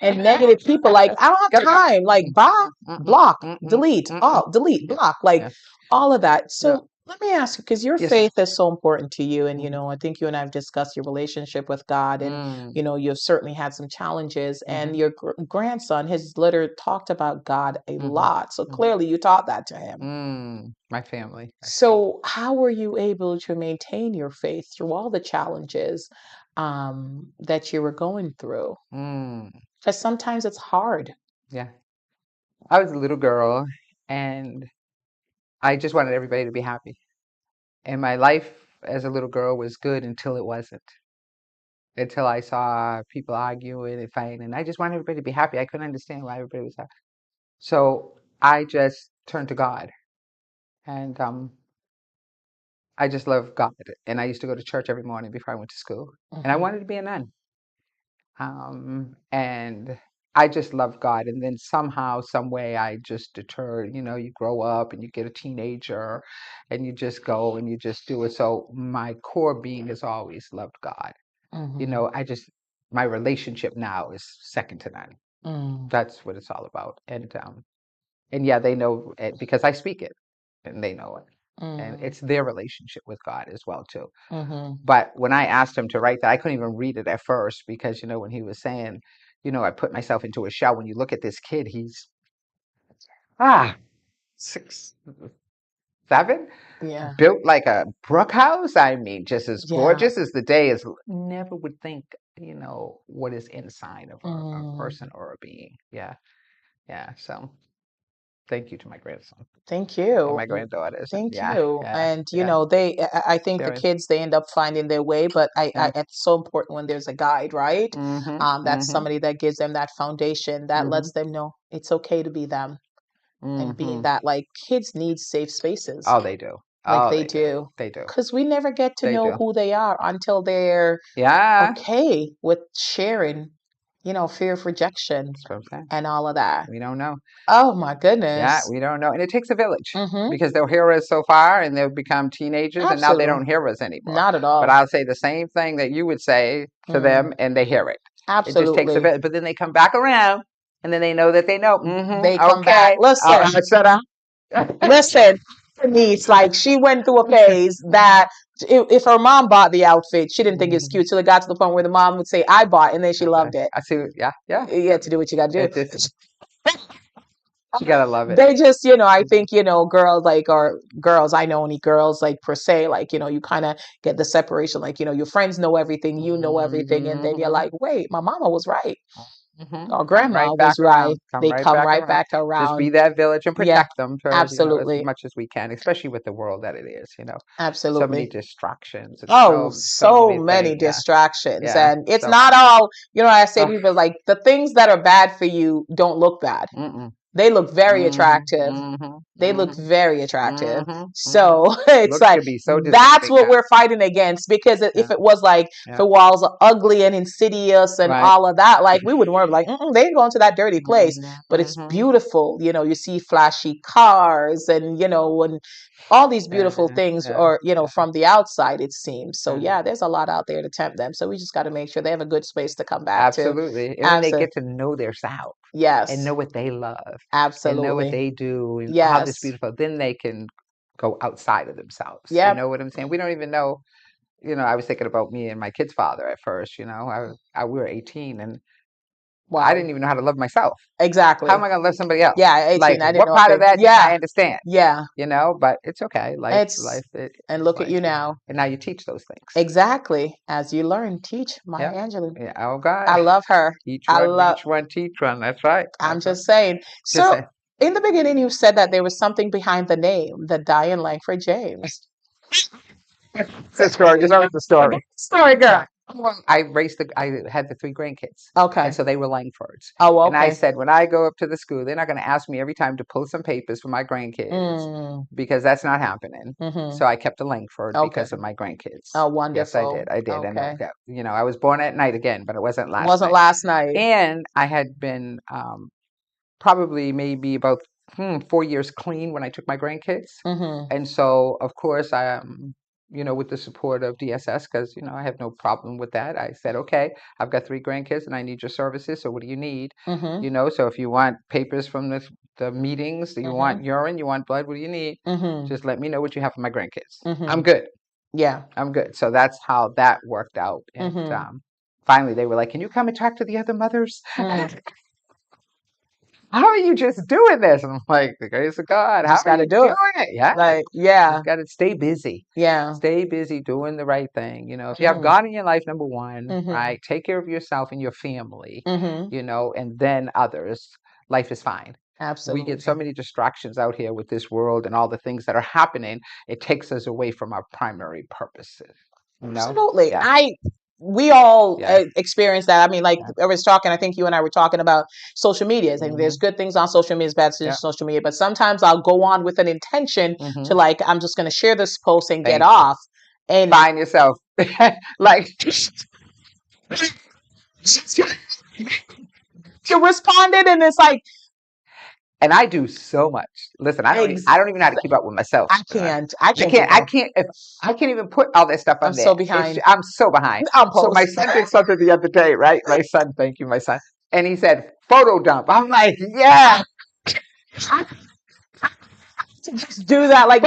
and negative people. Like, I don't have time. Like, block, delete, delete, block. Like, Yeah. all of that. So Yeah. let me ask you, because your Yes. faith is so important to you, and I think you and I have discussed your relationship with God, and you've certainly had some challenges. And your grandson, his letter talked about God a lot. So clearly, you taught that to him. My family. So, how were you able to maintain your faith through all the challenges that you were going through? Because sometimes it's hard. Yeah. I was a little girl, and I just wanted everybody to be happy. And my life as a little girl was good until it wasn't. Until I saw people arguing and fighting, and I just wanted everybody to be happy. I couldn't understand why everybody was happy. So I just turned to God, and I just love God. And I used to go to church every morning before I went to school, and I wanted to be a nun. And I just love God. And then somehow, some way, I just deterred. You grow up and you get a teenager, and you just go and you just do it. So my core being has always loved God. My relationship now is second to none. That's what it's all about. And yeah, they know it because I speak it, and they know it. And it's their relationship with God as well too. But when I asked him to write that, I couldn't even read it at first because when he was saying, I put myself into a shell. When you look at this kid, he's 6, 7, Yeah. built like a brook house. I mean, just as Yeah. gorgeous as the day is. Never would think, what is inside of a person or a being. Yeah, yeah. So thank you to my grandson. Thank And you. my granddaughters. Thank Yeah, you. yeah, And yeah. I think the Sharon. kids, they end up finding their way, but Yeah. it's so important when there's a guide, right? That's somebody that gives them that foundation that lets them know it's okay to be them, and being that, like, kids need safe spaces. Oh, they do. Like, Oh, they they do. do. They do. Because we never get to They know do. who they are until they're Yeah. okay with sharing, fear of rejection That's what I'm saying. and all of that. We don't know. Oh my Yeah, goodness. we don't know. And it takes a village Mm-hmm. because they'll hear us so far and they'll become teenagers and now they Absolutely. don't hear us anymore. Not at all. But I'll say the same thing that you would say to them and they hear it. It just takes a Absolutely. bit, but then they come back around, and then they know that they know. They come back. Okay, Listen, shut up. listen. Denise, like she went through a phase that if her mom bought the outfit, she didn't think it's Mhm. cute till it got to the point where the mom would say, "I bought," and then she Okay, loved it. I see. Yeah, yeah. You have to do what you got to It do. just you gotta love it. They just, I think, girls like, or girls, I know only girls like per se, like, you kind of get the separation, like, your friends know everything, you know everything, and then you're Mhm. like, wait, my mama was right, or Come grandma right back was right. around. Come They right come back right around. back Just be around. that village and Yeah, protect them for, as absolutely. much as we can, especially with the world that it is, so many Absolutely. distractions and Oh, so so many many things. Yeah, distractions. yeah. And it's So, not all, I say to oh, people, like the things that are bad for you don't look bad. mm-mm. They look very Mhm, attractive. mhm, They look mhm, very attractive. mhm, mhm. So it's Looks like can be so that's deceiving what now. we're fighting against. Because if Yeah, it was like yeah. the walls are ugly and insidious and Right. all of that, like we would worry like, they ain't going to that dirty place. Mhm, But it's mhm. beautiful. You see flashy cars and and all these beautiful Yeah, things yeah, are from the outside it seems. So yeah. yeah, there's a lot out there to tempt them. So we just got to make sure they have a good space to come back to. Absolutely. And when they Absolutely. get to know their South and Yes. know what they love and know what Absolutely. they do and all this Yes. beautiful, then they can go outside of themselves. You Yep. know what I'm saying? We don't even know. I was thinking about me and my kid's father at first. We were 18 and I Wow. didn't even know how to love myself. How am Exactly. I going to love somebody else? Yeah, Like, 18. I didn't what know a part of thing. that didn't Yeah. I understand? Yeah. But it's okay. It's and It's look at life. you now. And now you teach those things. Exactly. As you learn, teach Maya Yep. Angelou. Yeah. Oh God. I love her. Each I one love reach one, teach one. That's right. I'm That's right. just saying. Just So say, in the beginning you said that there was something behind the name, the Dianne Langford James. it's a story. It's always a story. Story girl. Well, I had the three grandkids, and Okay. so they were Langfords. Oh, And I okay. said, when I go up to the school, they're not going to ask me every time to pull some papers for my grandkids Mm, because that's not happening. mm-hmm. So I kept a Langford Okay. because of my grandkids. Oh, Yes, I did. wonderful. I did. And Okay. I was born at night again, but it wasn't last Wasn't night. last night. And I had been probably maybe about 4 years clean when I took my grandkids. Mm-hmm. And so, of course, with the support of DSS, because, I have no problem with that. I said, okay, I've got three grandkids and I need your services. So what do you need? Mm-hmm. So if you want papers from the meetings, you Mm-hmm. want urine, you want blood, what do you need? Mm-hmm. Just let me know what you have for my grandkids. I'm Mm-hmm. good. Yeah. I'm good. So that's how that worked out. And Mm-hmm. finally, they were like, can you come and talk to the other mothers? Mm. How are you just doing this? And I'm like, the grace of God, how Just are got to you do doing it. it? Yeah, Like, yeah. just got to stay busy. Yeah. Stay busy doing the right thing. If you have Mm. God in your life, number one, Mm-hmm. right? Take care of yourself and your family, Mm-hmm. and then others. Life is fine. We get so Absolutely. many distractions out here with this world and all the things that are happening. It takes us away from our primary purposes. Absolutely. Yeah, We all yeah, experience that. I mean, like yeah. I was talking, I think you and I were talking about social media. I think there's Hmm. good things on social media, bad things Yeah. on social media, but sometimes I'll go on with an intention to Hmm. like, I'm just going to share this post and get Thank you. off. And Find yourself. Like, you responded, and it's like, and I do so much. Listen, ex- I don't even know how to keep up with myself. I can't. I I can't can't. keep I up. can't. If I can't even put all that stuff I'm on so there. behind. I'm so behind. I'm So my post. son did something the other day, right? My son, thank you, my son. And he said photo dump. I'm like, yeah, Just do that. Like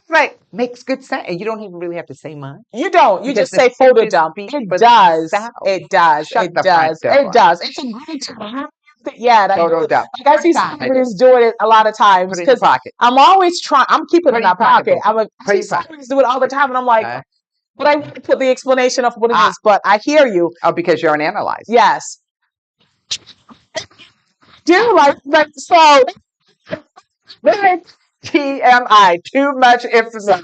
right. Makes good sense. And you don't even really have to say much you don't. You because just the say photo pictures dump. speak It for does. themselves. It does. Shut It the front does. It door. does. It's a great time. Yeah, and I do Photo it. dump. Like I see celebrities doing it a lot of times Put it in your because pocket. I'm always trying. I'm keeping it Put in it in my your pocket, pocket. boo. I Put it see in your pocket. celebrities do it all the time, and I'm like, Okay. but I want to put the explanation of what it Ah, is. But I hear you. oh, because you're an analyzer. Yes. Do like so. TMI. Too much information.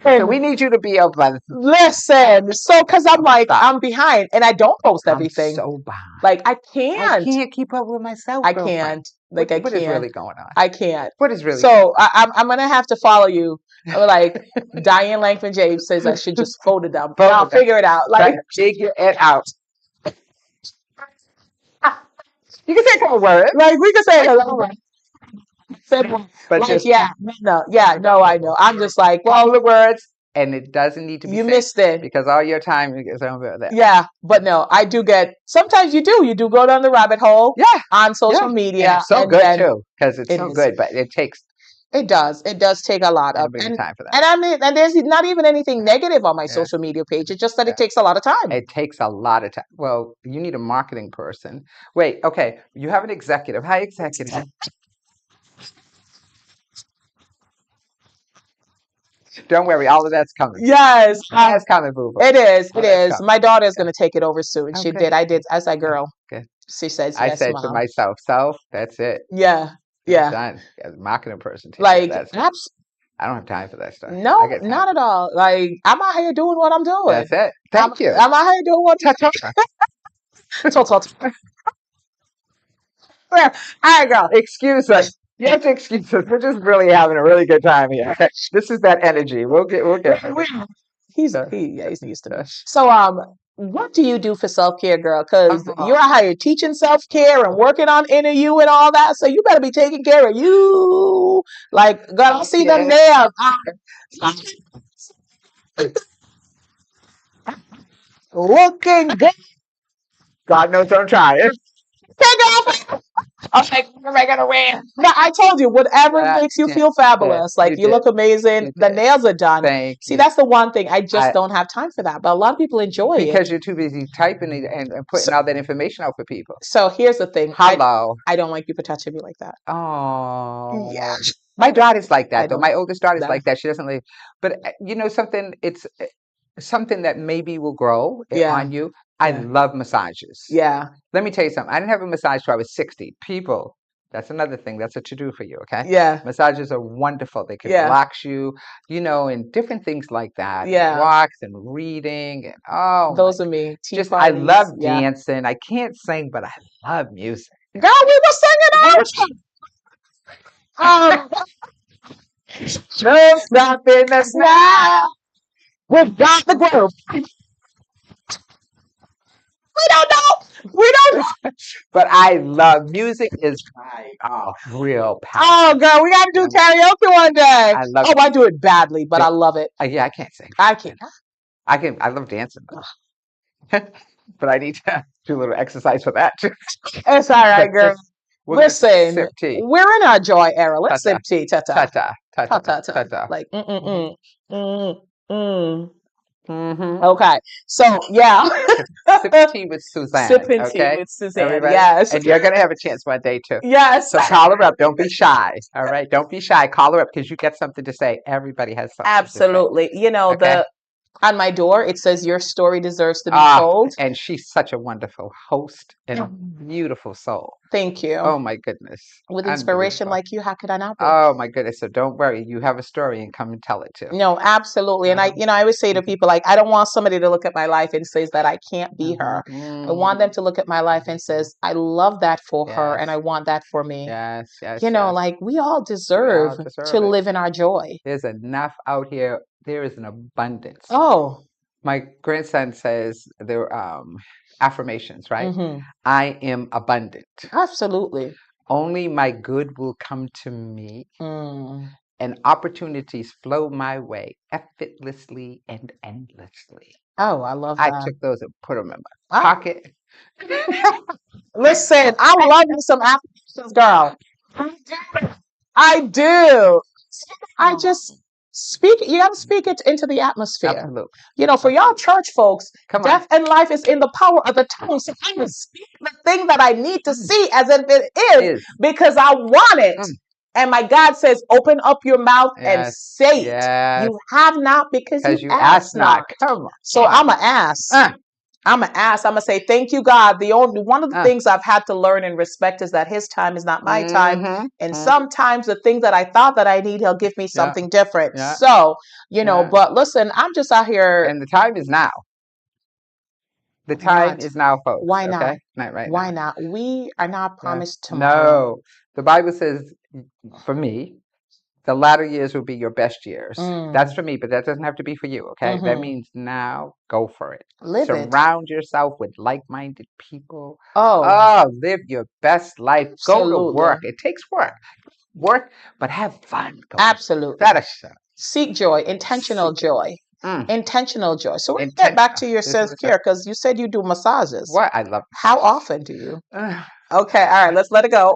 So we need you to be open. Listen, so because I'm like, Stop. I'm behind and I don't post I'm everything. so behind. Like, I I can't. can't keep up with myself, I girlfriend. can't. Like, I What is can't. really going on? I can't. What is really going So I'm going to have to follow you. I'm like, Dianne Langford James says I should just photo dump. And on? I'll figure it out. Like, Figure it out. You can say a couple words, like we could say hello. but Like, just yeah, no, yeah, no, I know. I'm just like, all well, the words. and it doesn't need to be You saved missed it. because all your time is over there. Yeah, but no, I do get, sometimes you do go down the rabbit hole Yeah, on social yeah. And media, it's so and good then too because it's it so is. good, but it It does take a lot of, anybody time for that. and I mean, and there's not even anything negative on my Yeah. social media page. It's just that Yeah. it takes a lot of time. It takes a lot of time. Well, you need a marketing person. Wait, okay. You have an executive. Hi, executive. Don't worry, all of that's coming. Yes, That's coming, boo boo. it is. All It that's is. coming. My daughter's Yeah. going to take it over soon. Oh, She good. did. I did. I said, girl. Good. She says, I yes, said to mom. myself, self, that's it. Yeah. I'm Yeah. done. As a marketing person, take care of Like, that stuff. I don't have time for that stuff. I no, get time. not at all. Like, I'm out here doing what I'm doing. That's it. Thank you. I'm out here doing what All right, girl. Excuse us. You have to excuse us. We're just really having a really good time here. Okay. This is that energy. We'll get He's used to it. So what do you do for self-care, girl? Because you're out here teaching self-care and working on inner you and all that. So you better be taking care of you. Like, girl, I see them nails. Looking good. God knows I'm trying. Take off. Okay, we're making a win. No, I told you, whatever makes you feel fabulous. Like, you look amazing. The nails are done. Thank See, you. that's the one thing. I just don't have time for that. But a lot of people enjoy it. Because you're too busy typing it and putting all that information out for people. So here's the thing. Hello. I don't like people touching me like that. Oh. Yeah. My daughter's like I that, though. don't- My oldest daughter's that- like that. She doesn't leave. But you know something? It's something that maybe will grow Yeah. on you. I Yeah. love massages. Yeah. Let me tell you something. I didn't have a massage till I was 60. People, that's another thing. That's a to-do for you, okay? Yeah. Massages are wonderful. They can Yeah. relax you, you know, and different things like that. Yeah. Walks and reading and Those are me. Tea just I parties. love Yeah. dancing. I can't sing, but I love music. Girl, we were singing out. Just nothing that's now. We've got the groove. We don't know. We don't know. But I love music is my real passion. Oh, girl, we got to do karaoke one day. I love I do it badly, but I love it. Yeah, I can't sing. I can't. I love dancing, but I need to do a little exercise for that too. It's all right, girl. Listen, sip tea. we're in our joy era. Let's sip tea, ta ta Ta ta ta ta. ta. Like Mm-hmm. Okay, so yeah, sip tea with Suzanne. Sipping Okay? tea with Suzanne. Everybody? Yes, And you're gonna have a chance one day too. yes. So call her up. Don't be shy. All right. Don't be shy. Call her up because you get something to say. Everybody has something. Absolutely. You know, Okay. on my door it says your story deserves to be told. And she's such a wonderful host and a beautiful soul. Thank you. Oh my goodness. With inspiration like you, how could I not be? Oh my goodness. So don't worry. You have a story and come and tell it too. No, absolutely. And I always say to people, like, I don't want somebody to look at my life and says that I can't be her. I want them to look at my life and says, I love that for her and I want that for me. Yes, yes. You know, like we all deserve to live in our joy. There's enough out here. There is an abundance. Oh. My grandson says there affirmations, right? I am abundant. Absolutely. Only my good will come to me. And opportunities flow my way effortlessly and endlessly. Oh, I love that. I took those and put them in my pocket. Listen, I love you some affirmations, girl. I do. I just speak. You got to speak it into the atmosphere. Absolutely. You know, for y'all church folks, death and life is in the power of the tongue. So I'm going to speak the thing that I need to see as if it is because I want it. And my God says, open up your mouth and say it. You have not because you ask not. Come on. So I'm going to ask. I'm going to ask. I'm going to say, thank you, God. One of the things I've had to learn and respect is that his time is not my time. And sometimes the thing that I thought that I need, he'll give me something different. So, you know, but listen, I'm just out here. And the time is now. The time is now, folks. Why not? Okay? Not right Why now. not? We are not promised tomorrow. No. The Bible says, for me, the latter years will be your best years. That's for me, but that doesn't have to be for you, okay? That means now go for it. Surround yourself with like-minded people. Live your best life. Go to work. It takes work, but have fun. Absolutely. That is Seek joy, intentional joy. Intentional joy. So let's get back to your self-care, because you said you do massages. What I love. How often do you? Okay, all right, let's let it go.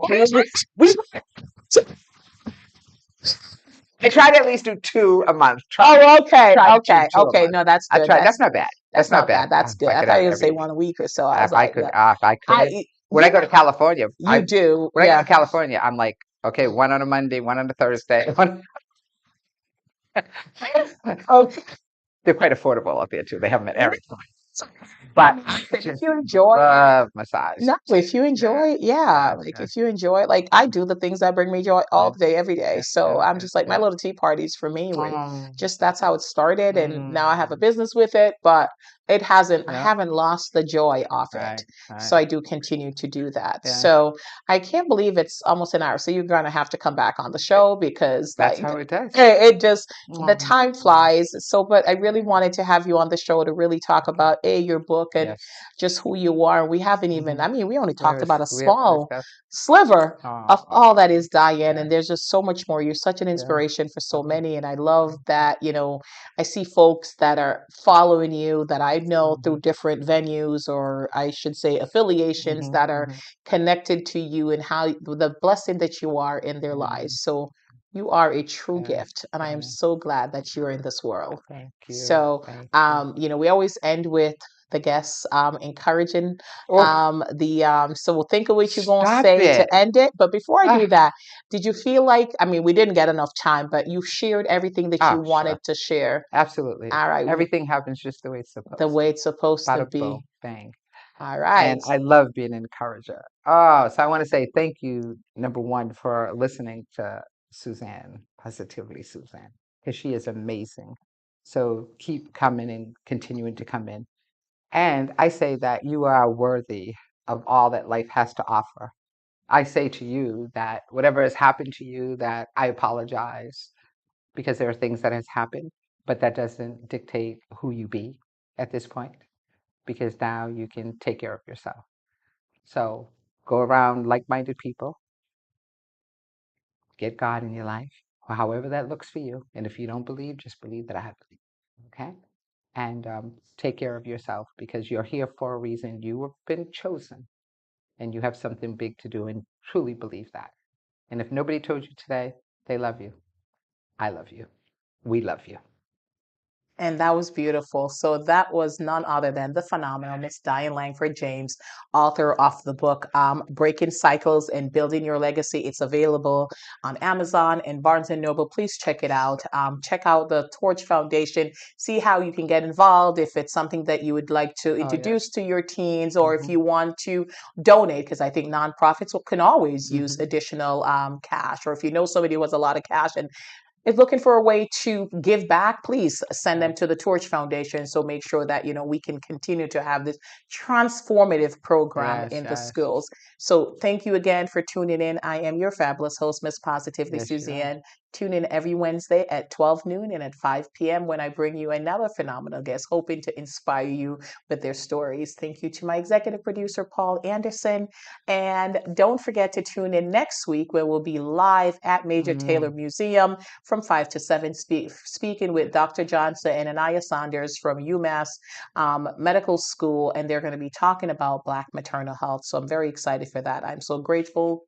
I try to at least do 2 a month. Oh, okay, Try to do okay, 2 a okay. month. No, that's I good. try. That's not bad. That's not bad. That's If good. I I could thought have you it would say every 1 a week or so. I was if I like, could, no. if I could. When I go to California, You do, when I go yeah. to California, I'm like, okay, 1 on a Monday, 1 on a Thursday. Okay. They're quite affordable up there too. They have them at every place. But I If just you enjoy love massage. No, if you enjoy it, yeah. Like if you enjoy it, like I do the things that bring me joy all day, every day. So I'm just like my little tea parties for me were just that's how it started, and now I have a business with it, but it hasn't I haven't lost the joy off it. So I do continue to do that. Yeah. So I can't believe it's almost an hour. So you're gonna have to come back on the show because That's like how it does. it just the time flies. So but I really wanted to have you on the show to really talk about your book and just who you are. We haven't even, I mean, we only talked about a small sliver of all that is Dianne, and there's just so much more. You're such an inspiration for so many, and I love that, I see folks that are following you that I know through different venues, or I should say affiliations, that are connected to you and how the blessing that you are in their lives. So you are a true gift, and I am so glad that you're in this world. Thank you. So, we always end with the guests encouraging so we'll think of what you're going to Stop say to it. end it. But before I do that, did you feel like, I mean, we didn't get enough time, but you shared everything that you wanted to share? Absolutely. All right. Everything happens just the way it's supposed The way it's supposed to Bada be. boom, bang. All And right. I love being an encourager. Oh, so I want to say thank you, number one, for listening to Suzanne, Positively Suzanne, because she is amazing. So keep coming and continuing to come in. And I say that you are worthy of all that life has to offer. I say to you that whatever has happened to you, that I apologize because there are things that has happened, but that doesn't dictate who you be at this point, because now you can take care of yourself. So go around like-minded people, get God in your life, or however that looks for you. And if you don't believe, just believe that I believe. Okay? And take care of yourself, because you're here for a reason. You have been chosen, and you have something big to do, and truly believe that. And if nobody told you today, they love you. I love you. We love you. And that was beautiful. So that was none other than the phenomenal Miss Dianne Langford James, author of the book Breaking Cycles and Building Your Legacy. It's available on Amazon and Barnes and Noble. Please check it out. Check out the Torch Foundation. See how you can get involved if it's something that you would like to introduce to your teens, or if you want to donate, because I think nonprofits can always use additional cash, or if you know somebody who has a lot of cash and is looking for a way to give back, please send them to the Torch Foundation. So make sure that, we can continue to have this transformative program in the schools. So thank you again for tuning in. I am your fabulous host, Miss Positively Suzanne. Tune in every Wednesday at 12 noon and at 5 p.m. when I bring you another phenomenal guest, hoping to inspire you with their stories. Thank you to my executive producer, Paul Anderson. And don't forget to tune in next week, where we'll be live at Major Taylor Museum from 5 to 7, speaking with Dr. Johnson and Anaya Saunders from UMass Medical School, and they're going to be talking about Black maternal health. So I'm very excited for that. I'm so grateful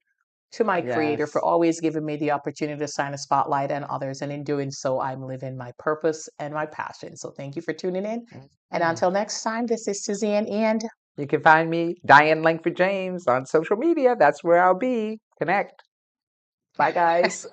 to my creator for always giving me the opportunity to shine a spotlight on others, and in doing so, I'm living my purpose and my passion. So thank you for tuning in. And until next time, this is Suzanne, and you can find me, Dianne Langford James, on social media. That's where I'll be. Connect. Bye, guys.